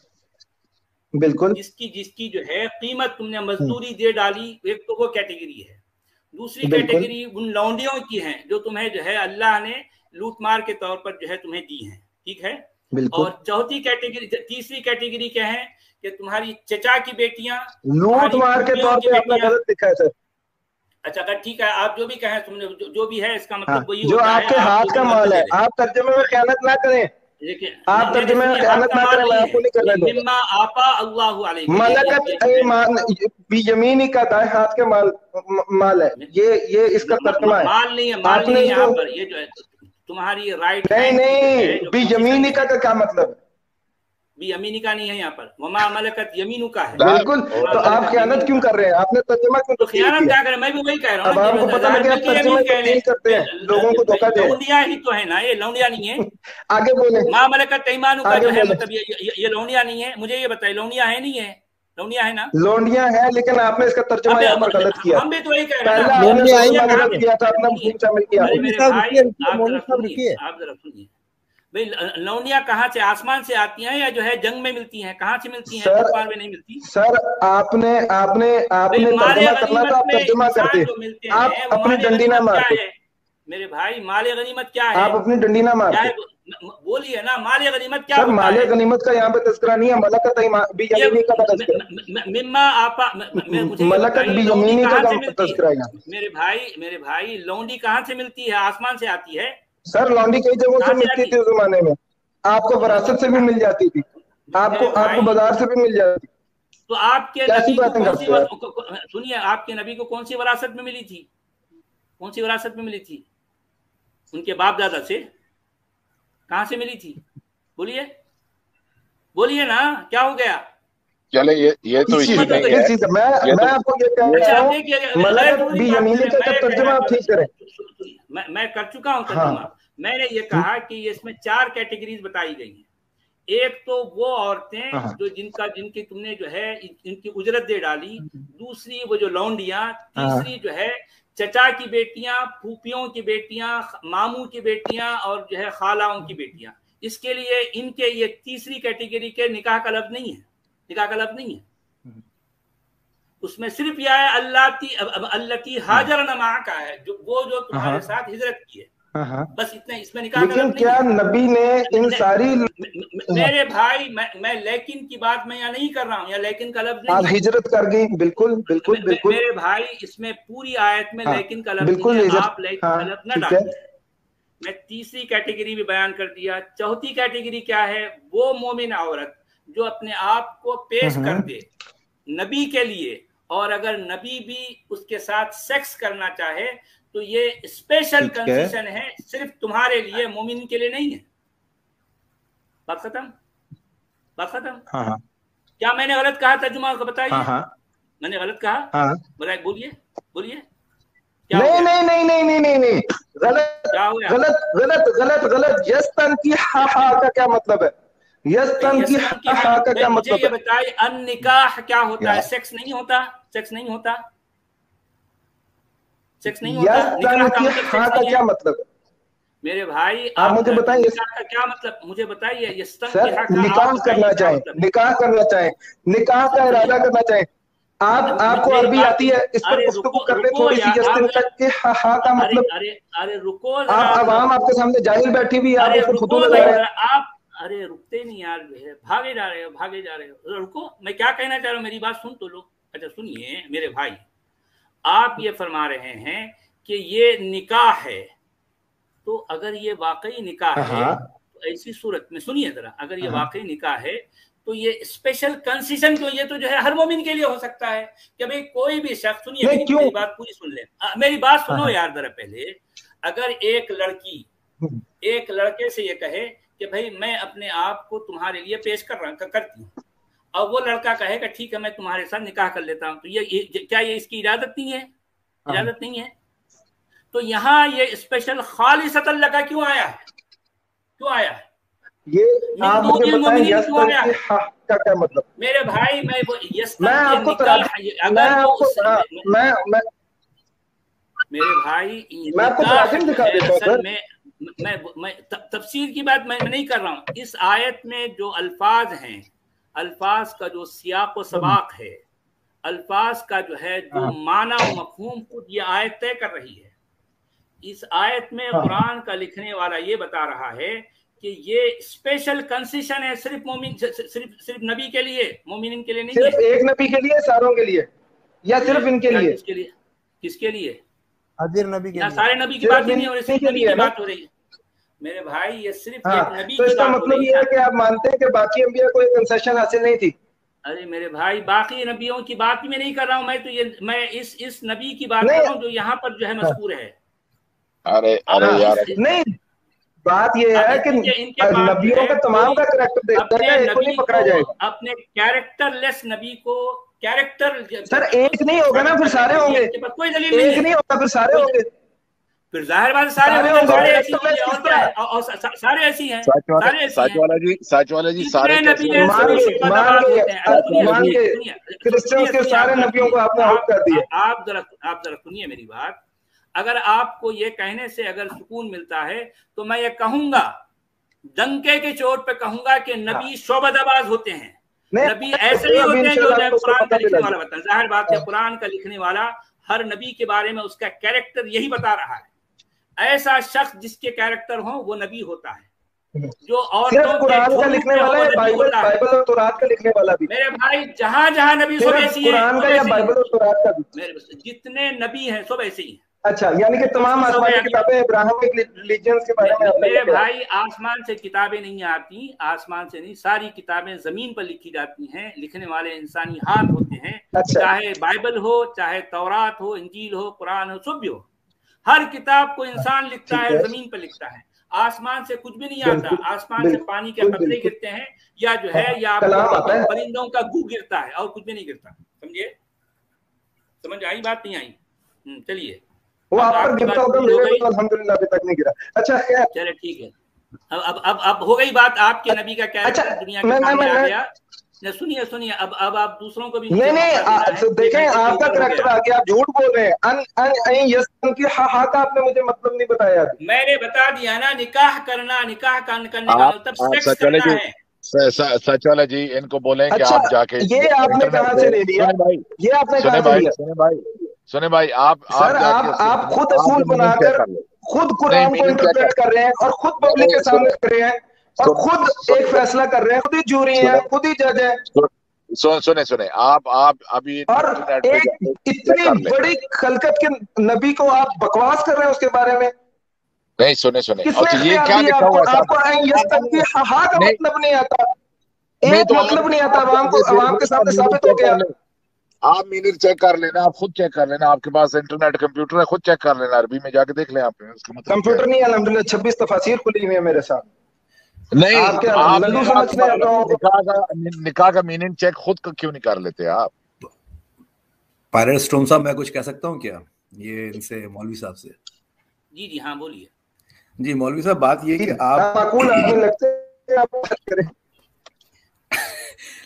बिल्कुल। जिसकी जिसकी जो है कीमत तुमने हम्म, मजदूरी दे डाली, एक तो वो कैटेगरी है। दूसरी बिल्कुल कैटेगरी उन लौंडियों की है जो तुम्हें जो है अल्लाह ने लूट मार के तौर पर जो है तुम्हें दी है, ठीक है। बिल्कुल। और चौथी कैटेगरी, तीसरी कैटेगरी क्या है कि तुम्हारी चचा की बेटियां, लूट तुम्हारी मार के फूफियों तौर की पे आपने बेटियां। गलत लिखा है सर। अच्छा अगर ठीक है, आप जो भी कहें, तुमने जो भी है इसका हाँ, मतलब वही जो होता है, आपके आप जो हाथ भी का मर्जी माल ले है, लें। आप तर्जुमे में खयानत ना करें। देखिए आप नहीं नहीं, तर्जुमे में सुनिए, हाथ खयानत का ना माल करें, मैं नहीं है, आपको नहीं करने दूंगा। मिम्मा आपा अल्लाह अलैका, मलकत ये जो है ईमान यमीनी का दाएं हाथ के माल है, ये इसका तर्जुमा है। माल नहीं है, माल नहीं आपने है इसको यहाँ पर, ये जो है तुम्हारी राइट नहीं हैंड की जो है नहीं, जो बी पोजीशन यमीनी है, का क्या मतलब है? भी यमीनी का नहीं है यहाँ पर, वमा मलकत यमीनु का है। साहब बिल्कुल। वमा तो आप मलकत खयानत यमीनु क्यों का। कर रहे हैं? आपने तर्जुमा क्यों तो तब्दील खयानत किया? क्या करें, मैं भी वही कह रहा हूँ अब ना आपको कि पता लगे जाहिर आप मिलके तर्जुमे यमीन कह तब्दील करते हैं, लोगों को धोखा लें, दे रहे लौंडिया ही तो है ना, ये लौंडिया नहीं है। हैं। आगे बोले, माँ मलकत ईमानु का आगे जो है बोले। मतलब ये लौंडिया नहीं है, मुझे ये बताइए लौंडिया है नहीं है, लौंडिया है ना। लोंडियां हैं, लेकिन आपने इसका तर्जुमा अबे यहाँ पर गलत किया। हम भी तो वही कह रहे हैं ना, पहला मुझे आपने लोमड़ी आई लौंडिया तर्जुमा नहीं कहाँ गलत है। मिली। किया था, अरे अपना सुनिए, मफहूम शामिल किया अरे आपने। मौलवी मेरे साहब भाई, रुकिए रुकिए, आप मौलवी जरा साहब सुनिए, रुकिए। आप जरा सुनिए भाई, लौंडिया कहाँ से, आसमान से आती हैं या जो है जंग में मिलती हैं, कहाँ से मिलती हैं, सर कुफार में नहीं मिलती। सर, आपने आपने भाई आपने माले तर्जुमा करना गनीमत था, आप में तर्जुमा इंसान करते। जो मिलते आप हैं वो अपनी माले डंडी ना गनीमत क्या मारते। है। मेरे भाई माले गनीमत क्या है? आप अपनी डंडी ना मारते, बोलिए ना, माले गनीमत क्या सर? होता माले है? गनीमत का यहाँ पे तस्करा नहीं है, मलकत बियमीनी का तस्करा, मिम्मा आपा मुझे मलकत बियमीनी का तस्करा है। मेरे भाई लौंडी कहाँ से मिलती है? आसमान से आती है सर। लौंडी कई जगहों से मिलती थी उस जमाने में, आपको विरासत से भी मिल जाती थी, आपको बाजार से भी मिल जाती। तो आपके नबी को कौन सी, सुनिए, आपके नबी को कौन सी विरासत में मिली थी? कौन सी विरासत में मिली थी? उनके बाप दादा से? कहां से मिली थी? बोलिए, बोलिए ना, क्या हो गया? चले ये तो इश्यू नहीं है। मैं आपको ये कह रहा हूं, मलकत बियमीनी का तर्जुमा आप ठीक करें। मैं कर चुका हूं तर्जुमा। मैंने ये कहा कि इसमें 4 कैटेगरीज बताई गई हैं। एक तो वो औरतें जो जिनकी तुमने जो है इनकी उजरत दे डाली, दूसरी वो जो लौंडियां, तीसरी जो है चचा की बेटियां, फूफियों की बेटियां, मामू की बेटियां और जो है खालाओं की बेटियां। इसके लिए इनके ये तीसरी कैटेगरी के निकाह का लफ्ज नहीं है, निकाह का लफ्ज नहीं है। उसमें सिर्फ यह है अल्लती हाजर नमा का है, जो तुम्हारे साथ हिजरत की है, बस इतने, इसमें निकाह का लफ्ज क्या नबी ने इन सारी, मेरे भाई मैं लेकिन की बात मैं यहाँ नहीं कर रहा हूँ, या लेकिन का लफ्ज नहीं, हिजरत कर गई, बिल्कुल बिल्कुल बिल्कुल मेरे भाई, इसमें पूरी आयत में लेकिन का लफ्ज नहीं है, आप लेकिन का लफ्ज न डालिए। मैं तीसरी कैटेगरी भी बयान कर दिया। चौथी कैटेगरी क्या है? वो मोमिन औरत जो अपने आप को पेश कर दे नबी के लिए, और अगर नबी भी उसके साथ सेक्स करना चाहे तो ये स्पेशल कंसेशन है, सिर्फ तुम्हारे लिए, मोमिन के लिए नहीं है। बात खत्म, बात खत्म। हाँ। क्या मैंने गलत कहा? तर्जुमा बताइए। हाँ। मैंने गलत कहा? हाँ। बताइए, बोलिए बोलिए। नहीं, गलत। यस्तन की हा का क्या मतलब है? यस्तन की हा का क्या मतलब है? ये बताइए, अन-निकाह क्या होता है? सेक्स नहीं होता, सेक्स नहीं होता, सेक्स नहीं होता। निकाह का क्या मतलब है मेरे भाई? आप मुझे बताइए, निकाह का क्या मतलब? मुझे बताइए। निकाह करना चाहे, निकाह करना चाहे, निकाह का इरादा करना चाहे, आपको अरबी आती है, इस पर गुफ्तगू कर ले थोड़ी सी। यस्तन के हा का मतलब, अरे रुको, आप अवाम आपके सामने जाहिल बैठी हुई, आप उसको फुतू लगा रहे हैं। आप अरे रुकते नहीं यार, भागे जा रहे हो, भागे जा रहे हो। रुको, मैं क्या कहना चाह रहा हूँ, मेरी बात सुन तो लो। अच्छा सुनिए मेरे भाई, आप ये फरमा रहे हैं कि ये निकाह है, तो अगर ये वाकई निकाह है तो ऐसी सूरत में, सुनिए जरा, अगर ये वाकई निकाह है तो ये स्पेशल कंसेशन क्यों? ये तो जो है हर मोमिन के लिए हो सकता है कि भाई कोई भी शख्स, सुनिए मेरी बात पूरी सुन ले, मेरी बात सुनो यार जरा पहले। अगर एक लड़की एक लड़के से ये कहे कि भाई मैं अपने आप को तुम्हारे लिए पेश करती हूँ, और वो लड़का कहेगा ठीक है मैं तुम्हारे साथ निकाह कर लेता हूँ, तो ये क्या ये इसकी इजाजत नहीं है? इजाजत नहीं है। तो यहाँ ये स्पेशल खालिसतन लगा क्यों आया है? क्यों आया है ये? आप मुझे बताएं यस्तन की हा का क्या मतलब? मेरे भाई मैं आपको मेरे भाई मैं आपको तराजिम दिखा देता हूं सर। मैं तफसीर की बात मैं नहीं कर रहा हूँ। इस आयत में जो अल्फाज हैं, अल्फाज का जो सियाक व सबाक है, अल्फाज का जो है जो माना व मफहूम, खुद ये आयत तय कर रही है। इस आयत में कुरान का लिखने वाला ये बता रहा है कि ये स्पेशल कंसेशन है सिर्फ मोमिन, सिर्फ नबी के लिए, मोमिन के लिए नहीं, सिर्फ एक नबी के लिए, सारों के लिए, या सिर्फ इनके लिए? किसके लिए? किसके लिए? हाजिर नबी के लिए। सारे नबी की बात नहीं हो रही, सिर्फ नबी की बात हो रही है मेरे भाई। ये सिर्फ एक नबी तो इसका मतलब ये है कि आप मानते हैं कि बाकी अंबिया को कंसेशन हासिल नहीं थी? अरे मेरे भाई, बाकी नबियों की बात भी मैं नहीं कर रहा हूँ, मैं तो मैं इस नबी की बात कर रहा हूँ जो यहाँ पर जो है मज़कूर है। अरे यार, नहीं, बात ये है कि नबियों का तमाम का करैक्टर देखता है, एक को नहीं पकड़ा जाएगा। अपने कैरेक्टरलेस नबी को कैरेक्टर, सर एक नहीं होगा ना, फिर सारे होंगे। कोई दलील नहीं, एक नहीं होगा फिर सारे होंगे, फिर जाहिर बात सारे होंगे। सारे ऐसी हैं, साचवाला जी सारे क्रिश्चियंस के सारे नबियों को आपने आउट कर दिया। आप जरा सुनिए मेरी बात। अगर आपको ये कहने से अगर सुकून मिलता है तो मैं ये कहूंगा, डंके के चोट पे कहूंगा कि नबी शोबदाबाज होते हैं। नबी ऐसे ही होते हैं जो कुरान का लिखने वाला बताता है। जाहिर बात है कुरान का लिखने वाला हर नबी के बारे में उसका कैरेक्टर यही बता रहा है। ऐसा शख्स जिसके कैरेक्टर हो वो नबी होता है। जो सिर्फ कुरान का लिखने वाला है, बाइबल और तौरात का लिखने वाला भी? मेरे भाई जहां जहां नबी सब ऐसे ही कुरान का या बाइबल और तौरात का भी? जितने नबी हैं सब ऐसे ही हैं। अच्छा, यानी कि तमाम आसमानी किताबें इब्राहिमिक रिलीजियंस के बारे में? मेरे भाई आसमान से किताबें नहीं आती, आसमान से नहीं, सारी किताबें जमीन पर लिखी जाती हैं, लिखने वाले इंसानी हाथ होते हैं। अच्छा। चाहे बाइबल हो, चाहे तौरात हो, इंजील हो, कुरान हो, सब भी हो, हर किताब को इंसान लिखता है, जमीन पर लिखता है। आसमान से कुछ भी नहीं आता, आसमान से पानी के कतरे गिरते हैं या जो है या परिंदों का गू गिरता है और कुछ भी नहीं गिरता। समझिए, समझ आई बात? नहीं आई? चलिए, वो आप पर गिरता होगा, मेरे को अल्हम्दुलिल्लाह अभी तक नहीं गिरा। अच्छा, चलिए ठीक है। अब हो गई बात आपके नबी का कैरेक्टर दुनिया के सामने आ गया। सुनिए सुनिए, अब आप दूसरों को भी नहीं, देखें आपका करैक्टर आ गया, आप झूठ बोल रहे हैं। की हा का आपने मुझे मतलब नहीं बताया। मैंने बता दिया ना, निकाह करना, निकाह करने का मतलब सेक्स करना है। सचवाला जी इनको बोलें कि आप जाके, ये आपने कहाँ से ले लिया? ये आपने कहाँ से लिया? सुने भाई, आप खुद असूल बनाकर खुद कुरान को इंटरप्रेट कर रहे हैं और खुद पब्लिक के सामने कर रहे हैं और खुद एक फैसला कर रहे हैं, खुद ही जूरी हैं, खुद ही जज हैं। सुने आप अभी और एक इतनी बड़ी खलकत के नबी को आप बकवास कर रहे हैं उसके बारे में। नहीं, सुने और ये क्या लिखा हुआ है? आपको हा का मतलब नहीं आता, एक मतलब नहीं आता, आवाम के सामने साबित हो गया। आप मीनिंग चेक कर लेना, आप खुद चेक कर लेना, आपके पास इंटरनेट कंप्यूटर है, खुद चेक कर लेना, अरबी में जाके देख लें आप। उसका मतलब कंप्यूटर नहीं है अल्हम्दुलिल्लाह, 26 तफासीर खुली हुई है मेरे साथ। नहीं, निकाह का मीनिंग चेक खुद क्यों नहीं कर लेते आप? पायलट स्टोन साहब, मैं कुछ कह सकता हूँ क्या ये इनसे, मौलवी साहब से? जी हाँ, बोलिए। जी मौलवी साहब, बात ये कि आप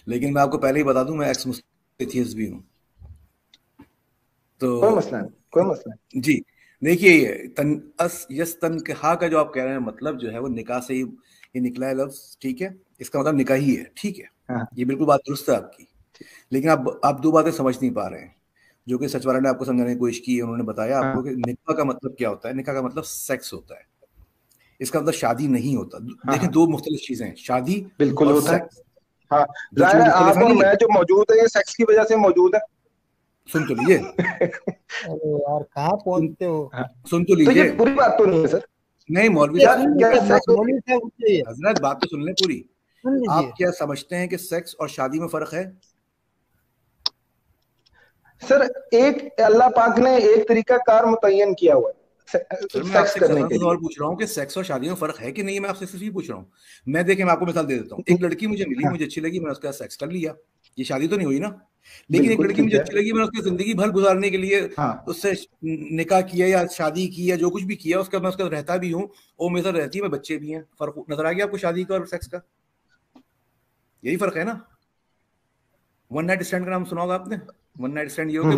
लेकिन मैं आपको पहले ही बता दूं, मैं एक्स मुस्लिम एथियस्ट भी हूँ, तो कोई मसला नहीं। जी देखिए, तनकहा का जो आप कह रहे हैं मतलब जो है वो निकाह से ही ये निकला है लफ्ज, ठीक है, इसका मतलब निकाह ही है, ठीक है। हाँ। ये बिल्कुल बात दुरुस्त है आपकी, लेकिन आप दो बातें समझ नहीं पा रहे हैं जो कि सचवाला ने आपको समझाने की कोशिश की। उन्होंने बताया आपको कि निकाह का मतलब क्या होता है। निकाह का मतलब सेक्स होता है, इसका मतलब शादी नहीं होता। देखिए, दो मुख्तलिफ चीजें हैं, शादी बिल्कुल होता है। हाँ, आप और मैं जो मौजूद है ये सेक्स की वजह से मौजूद है। सुन तो लीजिए। अरे यार, कहाँ पहुंचते हो? सुन तो लीजिए। ये पूरी बात तो नहीं है सर। नहीं मौलवी साहब, हजरत बात तो सुन ले पूरी। आप क्या समझते हैं कि सेक्स और शादी में फर्क है? सर, एक अल्लाह पाक ने एक तरीका कार मुतय्यन किया हुआ है सेक्स करने के लिए। और पूछ रहा हूँ कि सेक्स और शादी में फर्क है कि नहीं, मैं आपसे सिर्फ ये पूछ रहा हूँ। मैं देखिए, मैं आपको मिसाल दे देता हूँ। एक लड़की मुझे मिली, मुझे अच्छी लगी, मैंने उसका सेक्स कर लिया, ये शादी तो नहीं हुई ना। लेकिन एक लड़की मुझे अच्छी लगी, मैंने उसकी जिंदगी भर गुजारने के लिए उससे निकाह किया या शादी की या जो कुछ भी किया, उसका मैं उसका रहता भी हूँ, वो मेरे साथ रहती है, मैं बच्चे भी हैं। फर्क नजर आ गया आपको शादी का और सेक्स का? यही फर्क है ना। वन नाइट स्टैंड का नाम सुना होगा आपने। वन नाइट स्टैंड ये होता है,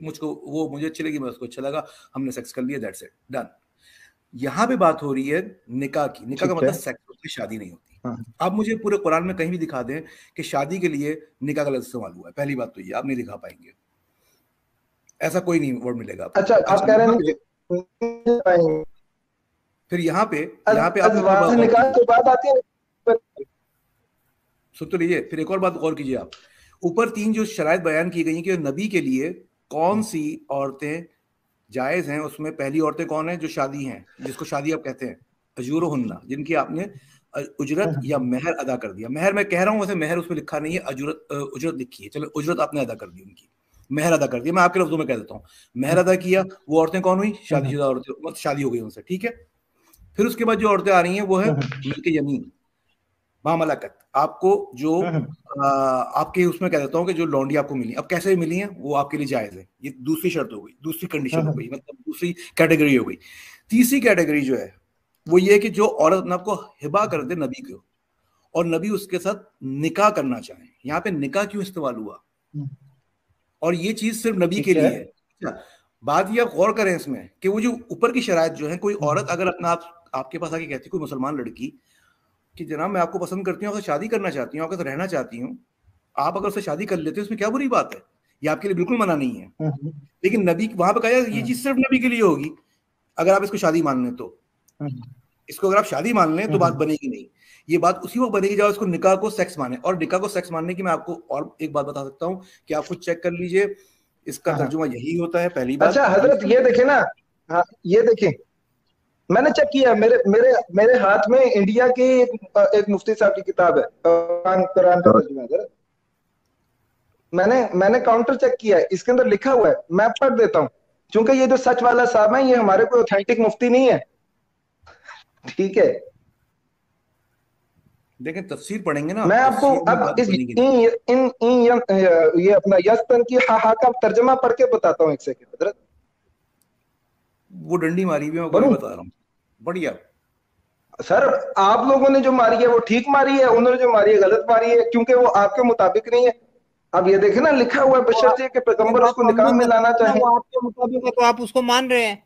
मुझको वो मुझे अच्छी लगी, मैं उसको अच्छा लगा, हमने सेक्स कर लिया, दैट्स इट, डन। यहाँ पे बात हो रही है निकाह की। निकाह का मतलब सेक्स होती है, शादी नहीं होती। आप मुझे पूरे कुरान में कहीं भी दिखा दें कि शादी के लिए निकाह का लफ्ज़ इस्तेमाल हुआ है। पहली बात तो ये आप नहीं दिखा पाएंगे, ऐसा कोई नहीं वर्ड मिलेगा। अच्छा, आप कह रहे हैं फिर यहाँ पे आप निकाह की बात आती है। सुन तो लीजिए, फिर एक और बात गौर कीजिए आप। ऊपर 3 जो शराइत बयान की गई कि नबी के लिए कौन सी औरतें जायज हैं, उसमें पहली औरतें कौन है? जो शादी हैं, जिसको शादी आप कहते हैं, अजूरहुन्ना, जिनकी आपने उजरत या मेहर अदा कर दिया। मेहर मैं कह रहा हूँ, वैसे मेहर उसमें लिखा नहीं है, उजरत लिखी है। चलो, उजरत आपने अदा कर दी, उनकी मेहर अदा कर दिया। मैं आपके लफ्जों में कह देता हूँ, मेहर अदा किया। वो औरतें कौन हुई? शादीशुदा औरतें, मतलब शादी हो गई उनसे, ठीक है। फिर उसके बाद जो औरतें आ रही हैं वो है मिल्क यमीन, मामलाकत। आपको जो आपके उसमें कह देता हूँ कि जो लौंडी आपको मिली, अब कैसे मिली है वो आपके लिए जायज है। ये दूसरी शर्त हो गई, दूसरी कंडीशन हो गई, मतलब दूसरी कैटेगरी हो गई। तीसरी कैटेगरी जो है वो ये कि जो औरत अपने आपको हिबा कर दे नबी को और नबी उसके साथ निकाह करना चाहे। यहाँ पे निकाह क्यों इस्तेमाल हुआ? और ये चीज सिर्फ नबी के लिए है। बात ये आप गौर करें इसमें कि वो जो ऊपर की शराइत जो है, कोई औरत अगर अपना आपके पास आके कहती, कोई मुसलमान लड़की कि जनाब मैं आपको पसंद करती हूँ, आपसे शादी करना चाहती हूँ, आपके साथ रहना चाहती हूँ, आप अगर उससे शादी कर लेते हो इसमें क्या बुरी बात है? ये आपके लिए बिल्कुल मना नहीं है। लेकिन नबी वहां पे कहा ये चीज सिर्फ नबी के लिए होगी। अगर आप इसको शादी मान लें तो, इसको अगर आप शादी मान लें तो बात बनेगी नहीं। ये बात उसी वक्त बनेगी जब इसको निकाह को सेक्स माने। और निकाह को सेक्स मानने की मैं आपको और एक बात बता सकता हूँ कि आप कुछ चेक कर लीजिए, इसका तर्जुमा यही होता है, पहली बात। अच्छा हजरत ये देखे ना, हाँ ये देखें, मैंने चेक किया, मेरे मेरे मेरे हाथ में इंडिया की एक मुफ्ती साहब की किताब है, कुरान का तर्जुमा है। मैंने काउंटर चेक किया है, इसके अंदर लिखा हुआ है, मैं पढ़ देता हूँ, क्योंकि ये जो सच वाला साहब है ये हमारे कोई ऑथेंटिक मुफ्ती नहीं है, ठीक है। देखें तफसीर पढ़ेंगे ना, मैं आपको अब इस ये अपना यस्तन की हा का तर्जमा पढ़ के बताता हूँ एक सेकंड हजरत। वो डंडी मारी भी मैं बता रहा हूँ, बढ़िया। सर आप लोगों ने जो मारी है वो ठीक मारी है, उन्होंने जो मारी है गलत मारी है, क्योंकि वो आपके मुताबिक नहीं है। अब ये देखे ना लिखा हुआ है बशर्ते कि पैगंबर उसको निकाह में लाना चाहे, वो आपके मुताबिक है तो आप उसको मान रहे हैं।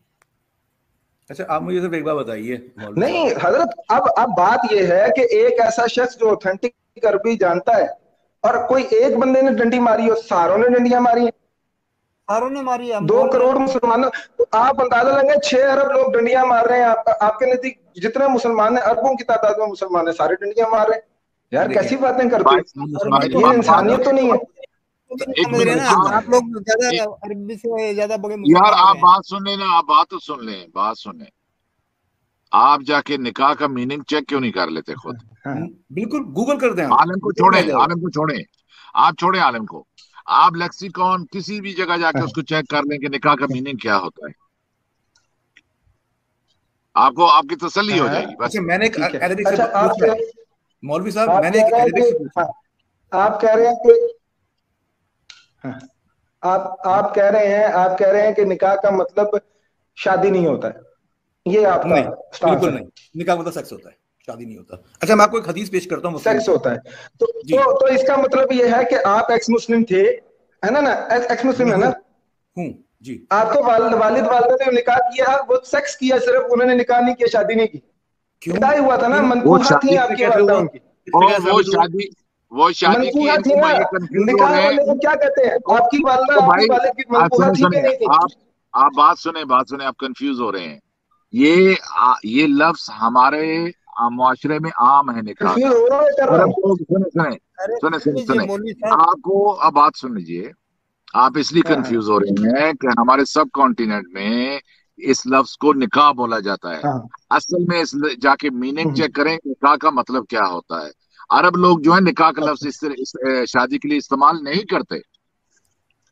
अच्छा आप मुझे सिर्फ एक बार बताइए। नहीं हजरत, अब बात यह है कि एक ऐसा शख्स जो ऑथेंटिक अरबी जानता है और कोई एक बंदे ने डंडी मारी हो, सारों ने डंडियां मारी है, सारों ने मारी है। 2 करोड़ मुसलमानों, आप अंदाजा लगाएं 6 अरब लोग डंडियां मार रहे हैं, आपके नजदीक जितने मुसलमान है, अरबों की तादाद में मुसलमान है, सारे डंडियां मार रहे हैं। यार कैसी बातें करते हो, ये इंसानियत तो नहीं है। आप लोग ज्यादा अरबी से ज्यादा बड़े यार आप बात सुन लेना, आप बात तो सुन लें, बात सुन लें। आप जाके निकाह का मीनिंग चेक क्यों नहीं कर लेते खुद? बिल्कुल गूगल कर दें। आलम को छोड़े, आलम को छोड़े, आप छोड़े आलम को, आप लेक्सिकॉन किसी भी जगह जाके उसको चेक कर लें कि निकाह का मीनिंग क्या होता है, आपको आपकी तसल्ली हो जाएगी बस। मैंने अरबिक से मौलवी साहब, मैंने अरबिक से पूछा, आप कह रहे हैं कि आप कह रहे हैं कि निकाह का मतलब शादी नहीं होता है, ये आपका बिल्कुल नहीं, निकाह मतलब सेक्स होता है, शादी नहीं होता। अच्छा मैं आपको एक हदीस पेश करता हूँ, सेक्स होता है तो इसका मतलब ये है कि आप एक्स मुस्लिम थे, है ना, एक्स मुस्लिम है ना? हूँ जी। आपके वालिद वालिदा ने निकाह किया, वो सेक्स किया सिर्फ, उन्होंने निकाह नहीं किया, शादी नहीं की। क्यों हुआ था ना, मनकूहा थी आपकी वालिदा उनकी, वो शादी की। निकाह वाले को क्या कहते हैं, आपकी वालिदा आपकी वालिद की मनकूहा थी कि नहीं थी? आप बात सुने, आप कंफ्यूज हो रहे हैं। ये लफ्ज हमारे मुआशरे में आम है निकाह। सुने आपको, अब बात सुन लीजिए, आप इसलिए कंफ्यूज हो रहे हैं कि हमारे सब कॉन्टिनेंट में इस लफ्ज को निकाह बोला जाता है। असल में इस जाके मीनिंग चेक करें निकाह का मतलब क्या होता है। अरब लोग जो है निकाह का लफ्ज इस शादी के लिए इस्तेमाल नहीं करते।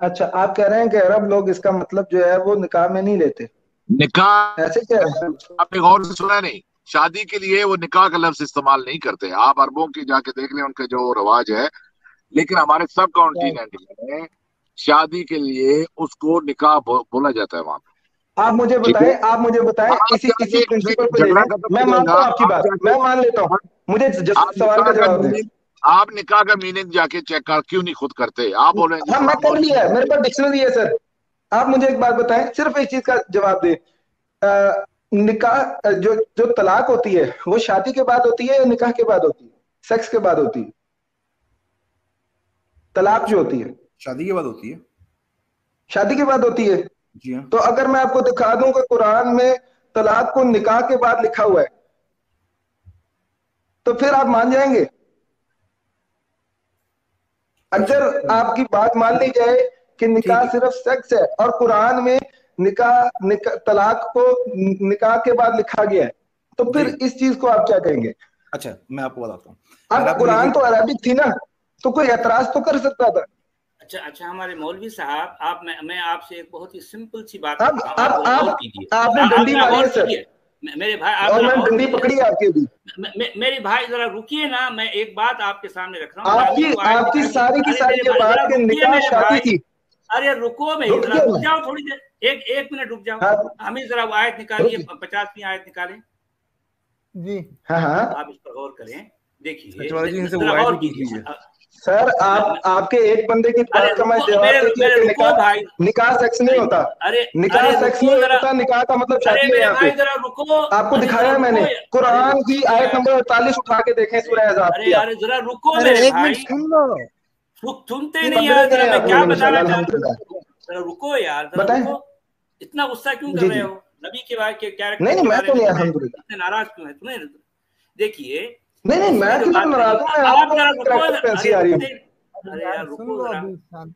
अच्छा आप कह रहे हैं कि अरब लोग इसका मतलब जो है वो निकाह में नहीं लेते? निकाह ऐसे क्या है? आपने गौर से सुना नहीं, शादी के लिए वो निकाह का लफ्ज इस्तेमाल नहीं करते। आप अरबों की जाके देख लें उनका जो रवाज है, लेकिन हमारे सब कॉन्टिनेंट में शादी के लिए उसको निकाह बोला जाता है वहां पे। आप मुझे बताएं इसी प्रिंसिपल को लेकर, मैं मानता हूं आपकी बात, मैं मान लेता हूं, मुझे सवाल का जवाब दें। आप निकाह का मीनिंग जाके चेक कर क्यों नहीं खुद करते? आप बोले हाँ मैं कर लिया है, मेरे पास डिक्शनरी है सर। आप मुझे एक बात बताएं, सिर्फ एक चीज का जवाब दें, निकाह जो तलाक होती है वो शादी के बाद होती है या निकाह के बाद होती है, सेक्स के बाद होती है? तलाक जो होती है शादी के बाद होती है। शादी के बाद होती है जी हाँ। तो अगर मैं आपको दिखा दूं कि कुरान में तलाक को निकाह के बाद लिखा हुआ है तो फिर आप मान जाएंगे? अगर आपकी बात मान ली जाए कि निकाह सिर्फ सेक्स है और कुरान में तलाक को निकाह के बाद लिखा गया है, तो फिर इस चीज को आप क्या कहेंगे? अच्छा मैं आपको बताता हूँ, अब कुरान तो अरबिक थी ना, तो कोई एतराज तो कर सकता था। अच्छा हमारे मौलवी साहब, मैं आपसे एक बहुत ही सिंपल सी बात आपने डंडी मारी है सर, मेरे भाई, और मैं डंडी पकड़ी है आपके भी। मेरे भाई जरा रुकिए ना, मैं एक बात आपके सामने रख रहा हूँ। आपकी सारी की सारी ये बात कि निकाह शादी थी। अरे रुको, मैं जरा रुक जाओ थोड़ी देर, एक मिनट रुक जाओ। हमें जरा वो आयत निकालिए, 50वीं आयत निकालें जी। हाँ आप इस पर गौर करें, देखिए सर, आपके एक बंदे की बात का मैं जवाब, निकाह सेक्स नहीं होता, निकाह सेक्स नहीं होता, निकाह का मतलब शादी है। यहाँ पे आपको दिखाया मैंने, कुरान की आयत नंबर 48 उठा के देखें, सूरह अहज़ाब की। अरे जरा रुको मेरे भाई, सुनते नहीं यार, जरा मैं क्या बताना चाहता हूँ, जरा रुको यार, जरा रुको, इतना गुस्सा क्यों कर रहे हो? नबी के बारे के कैरेक्टर नहीं, मैं तो नहीं, अल्हम्दुलिल्लाह। इतने नाराज क्यों है तुम्हें? देखिए नहीं, मैं क्यों नाराज हूं? अरे यार रुको जरा,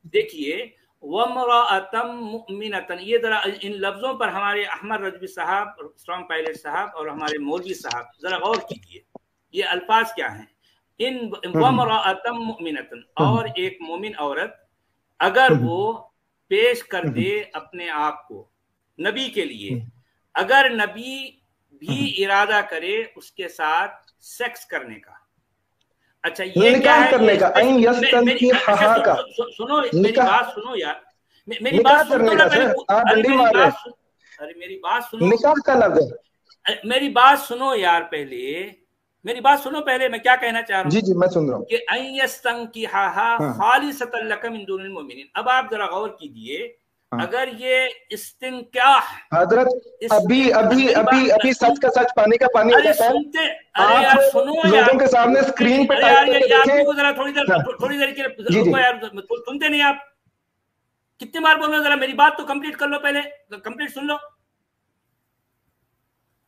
देखिए वमराअतम मुमिनतन, ये जरा इन लफ्जों पर हमारे अहमद रजवी साहब, स्ट्रॉन्ग पायलट साहब और हमारे मौलवी साहब जरा गौर कीजिए, ये अल्फाज क्या हैं। इन वमराअतम मुमिनतन, और एक मोमिन औरत अगर वो पेश कर दे अपने आप को नबी के लिए, अगर नबी भी इरादा करे उसके साथ सेक्स करने का। अच्छा ये क्या है? करने का, सुनो मेरी बात सुनो यार, मेरी बात सुनो ना पहले। अरे मेरी बात सुनो, निकाह का लफ्ज़ है। मेरी बात सुनो यार, पहले मेरी बात सुनो पहले, मैं क्या कहना चाह रहा हूँ। जी जी मैं सुन रहा हूँ। कि अयस्तंकिहा खालिसतन लका मिन दुनिल मोमिनीन। अब आप जरा गौर कीजिए, अगर ये इस्तिंकाह, हजरत अभी सच का सच, पानी का पानी हो जाता है। अरे यार सुनो यार, लोगों के सामने स्क्रीन पे जरा थोड़ी देर के लिए रुको यार, सुनते नहीं आप? कितनी बार बोल रहे हो? जरा मेरी बात तो कंप्लीट कर लो, पहले कंप्लीट सुन लो।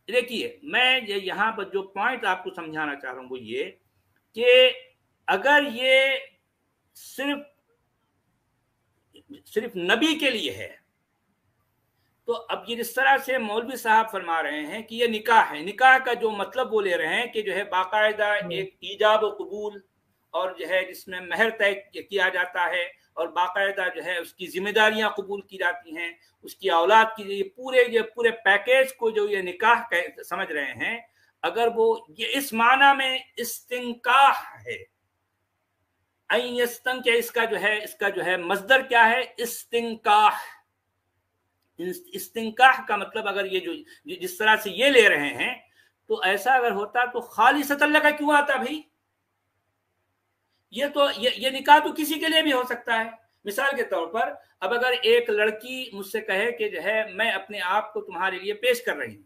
देखिए मैं यहाँ पर जो पॉइंट आपको समझाना चाह रहा हूं वो ये कि अगर ये सिर्फ नबी के लिए है, तो अब ये जिस तरह से मौलवी साहब फरमा रहे हैं कि ये निकाह है, निकाह का जो मतलब वो ले रहे हैं कि जो है बाकायदा एक ईजाब और कबूल, और जो है जिसमें महर तय किया जाता है, और बाकायदा जो है उसकी जिम्मेदारियां कबूल की जाती हैं, उसकी औलाद की, ये पूरे पैकेज को जो ये निकाह समझ रहे हैं, अगर वो ये इस माना में इस्तिंकाह है, इसका जो है मजदर क्या है? इस्तिंकाह। इस्तिंकाह का मतलब अगर ये जो जिस तरह से ये ले रहे हैं, तो ऐसा अगर होता तो खालिसतन लका क्यों आता भाई? ये निकाह तो किसी के लिए भी हो सकता है। मिसाल के तौर पर अब अगर एक लड़की मुझसे कहे कि जो है मैं अपने आप को तुम्हारे लिए पेश कर रही हूँ,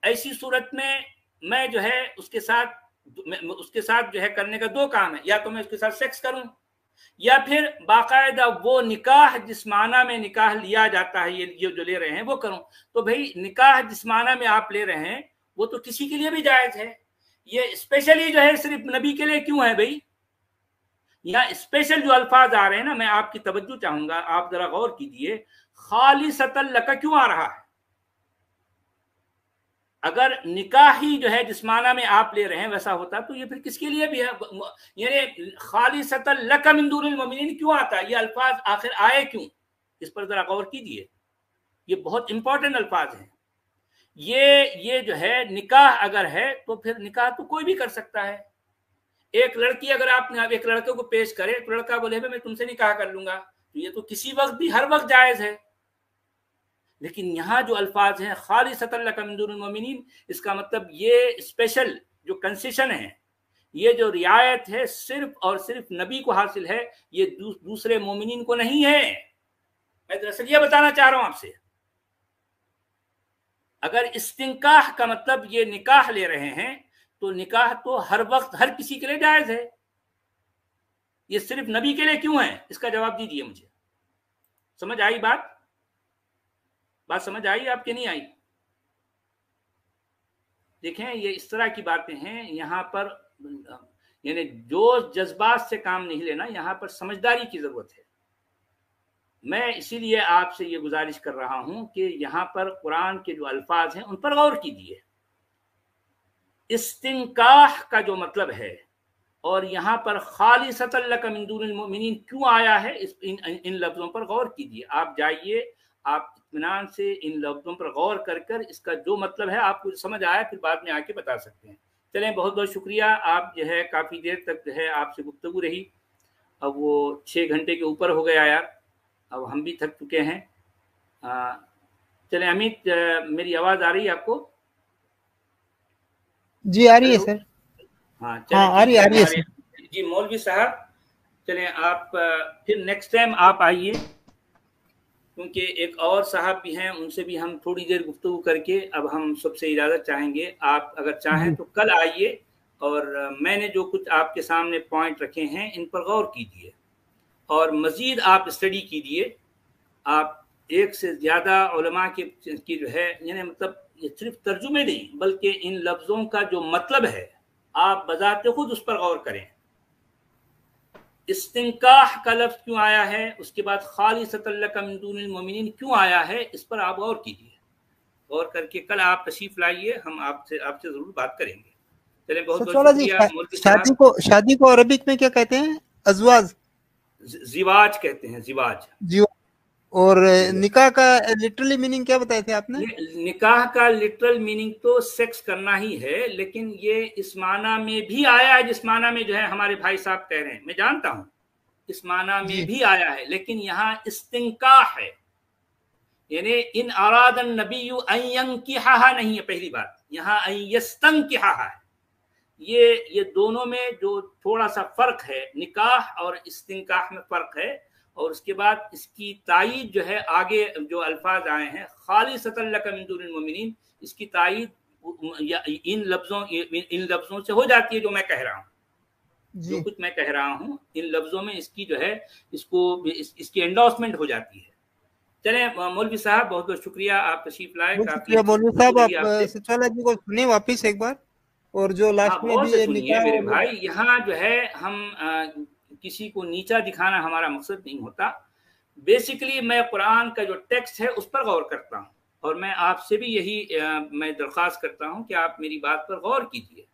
ऐसी सूरत में मैं जो है उसके साथ जो है करने का दो काम है, या तो मैं उसके साथ सेक्स करूं, या फिर बाकायदा वो निकाह जिस माना में निकाह लिया जाता है, ये जो ले रहे हैं वो करूं। तो भाई निकाह जिस माना में आप ले रहे हैं वो तो किसी के लिए भी जायज है। ये स्पेशली जो है सिर्फ नबी के लिए क्यों है भाई? यहाँ स्पेशल जो अल्फाज आ रहे हैं ना, मैं आपकी तवज्जो चाहूंगा, आप जरा गौर कीजिए, खालिसतन लका क्यों आ रहा है? अगर निकाह ही जो है जिस माना में आप ले रहे हैं वैसा होता तो ये फिर किसके लिए भी है? यानी खालिसतन लका मिन दुनिल मोमिनीन क्यों आता है? ये अल्फाज आखिर आए क्यों? इस पर जरा गौर कीजिए, ये बहुत इंपॉर्टेंट अल्फाज हैं। ये जो है निकाह अगर है तो फिर निकाह तो कोई भी कर सकता है। एक लड़की अगर आप एक लड़के को पेश करे तो लड़का बोले मैं तुमसे निकाह कर लूंगा, तो ये तो किसी वक्त भी हर वक्त जायज है। लेकिन यहाँ जो अल्फाज हैं खालिसतन लका मिन दुनिल मोमिनीन, इसका मतलब ये स्पेशल जो कंसेशन है, ये जो रियायत है सिर्फ और सिर्फ नबी को हासिल है, ये दूसरे मोमिनीन को नहीं है। मैं दरअसल ये बताना चाह रहा हूं आपसे। अगर इस्तिंकाह का मतलब ये निकाह ले रहे हैं तो निकाह तो हर वक्त हर किसी के लिए जायज है। ये सिर्फ नबी के लिए क्यों है? इसका जवाब दीजिए मुझे। समझ आई बात समझ आई आपके नहीं आई? देखें ये इस तरह की बातें हैं, यहाँ पर यानी जो जज्बात से काम नहीं लेना, यहाँ पर समझदारी की जरूरत है। मैं इसीलिए आपसे ये गुजारिश कर रहा हूं कि यहाँ पर कुरान के जो अल्फाज हैं उन पर गौर कीजिए। इस्तिंकाह का जो मतलब है, और यहाँ पर खालिसतन लका मिन दुनिल मोमिनीन क्यों आया है, इन लफ्जों पर गौर कीजिए। आप जाइए, आप इत्मीनान से इन लफ्जों पर गौर कर इसका जो मतलब है आपको समझ आया, फिर बाद में आके बता सकते हैं। चलें, बहुत बहुत शुक्रिया। आप जो है काफ़ी देर तक जो है आपसे गुफ्तगू रही, अब वो 6 घंटे के ऊपर हो गया यार, अब हम भी थक चुके हैं। चलें अमित, मेरी आवाज़ आ रही है आपको? जी आ रही है सर। हाँ आ रही है सर। जी मौलवी साहब, चलें आप फिर नेक्स्ट टाइम आप आइए, क्योंकि एक और साहब भी हैं, उनसे भी हम थोड़ी देर गुफ्तगू करके अब हम सबसे इजाज़त चाहेंगे। आप अगर चाहें तो कल आइए, और मैंने जो कुछ आपके सामने पॉइंट रखे हैं इन पर गौर कीजिए, और मज़ीद आप स्टडी कीजिए। आप एक से ज्यादा उलमा की जो है, यानी मतलब ये सिर्फ तर्जुमे नहीं बल्कि इन लफ्जों का जो मतलब है आप बजाते खुद उस पर गौर करें। इस्तिंकाह का लफ्ज क्यों आया है, उसके बाद खालिसतन लका मिन दूनिल मोमिनीन क्यों आया है, इस पर आप गौर कीजिए। गौर करके कल आप तशरीफ लाइए, हम आपसे जरूर बात करेंगे। चले, बहुत बहुत शुक्रिया। शादी को अरबिक में क्या कहते हैं? अज़वाज, जिवाज कहते हैं, जिवाज। और निकाह का लिटरली मीनिंग क्या बताए थे आपने? निकाह का लिटरल मीनिंग तो सेक्स करना ही है, लेकिन ये इस माना में भी आया है जिस माना में जो है हमारे भाई साहब कह रहे हैं, मैं जानता हूं इस माना में भी आया है, लेकिन यहाँ इस्तिंकाह है, यानी इन अरादन नबीयु अन यंकिहा नहीं है। पहली बात यहाँ अन यस्तंकिहा है। ये दोनों में जो थोड़ा सा फर्क है, निकाह और इस्तिंकाह में फर्क है। और उसके बाद इसकी तायीद जो है, आगे जो अल्फाज आए हैं खालिसतन लका मिन दूनिल मोमिनीन, इसकी तायीद इन लफ्जों से हो जाती है जो मैं कह रहा हूँ, जो कुछ मैं कह रहा हूँ इन लफ्जों में इसकी जो है इसकी एंडोर्समेंट हो जाती है। चले मौलवी साहब, बहुत बहुत शुक्रिया, आप तशरीफ लाए। मौलवी साहब आप सचाला जी को सुनिए वापिस एक बार, और जो लास्ट में भी सुनिए मेरे भाई, यहाँ जो है हम किसी को नीचा दिखाना हमारा मकसद नहीं होता। बेसिकली मैं कुरान का जो टेक्स्ट है उस पर गौर करता हूँ, और मैं आपसे भी यही मैं दरख्वास्त करता हूँ कि आप मेरी बात पर गौर कीजिए।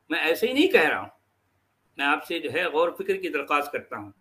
मैं ऐसे ही नहीं कह रहा हूँ, मैं आपसे जो है गौर फिक्र की दरख्वास्त करता हूँ।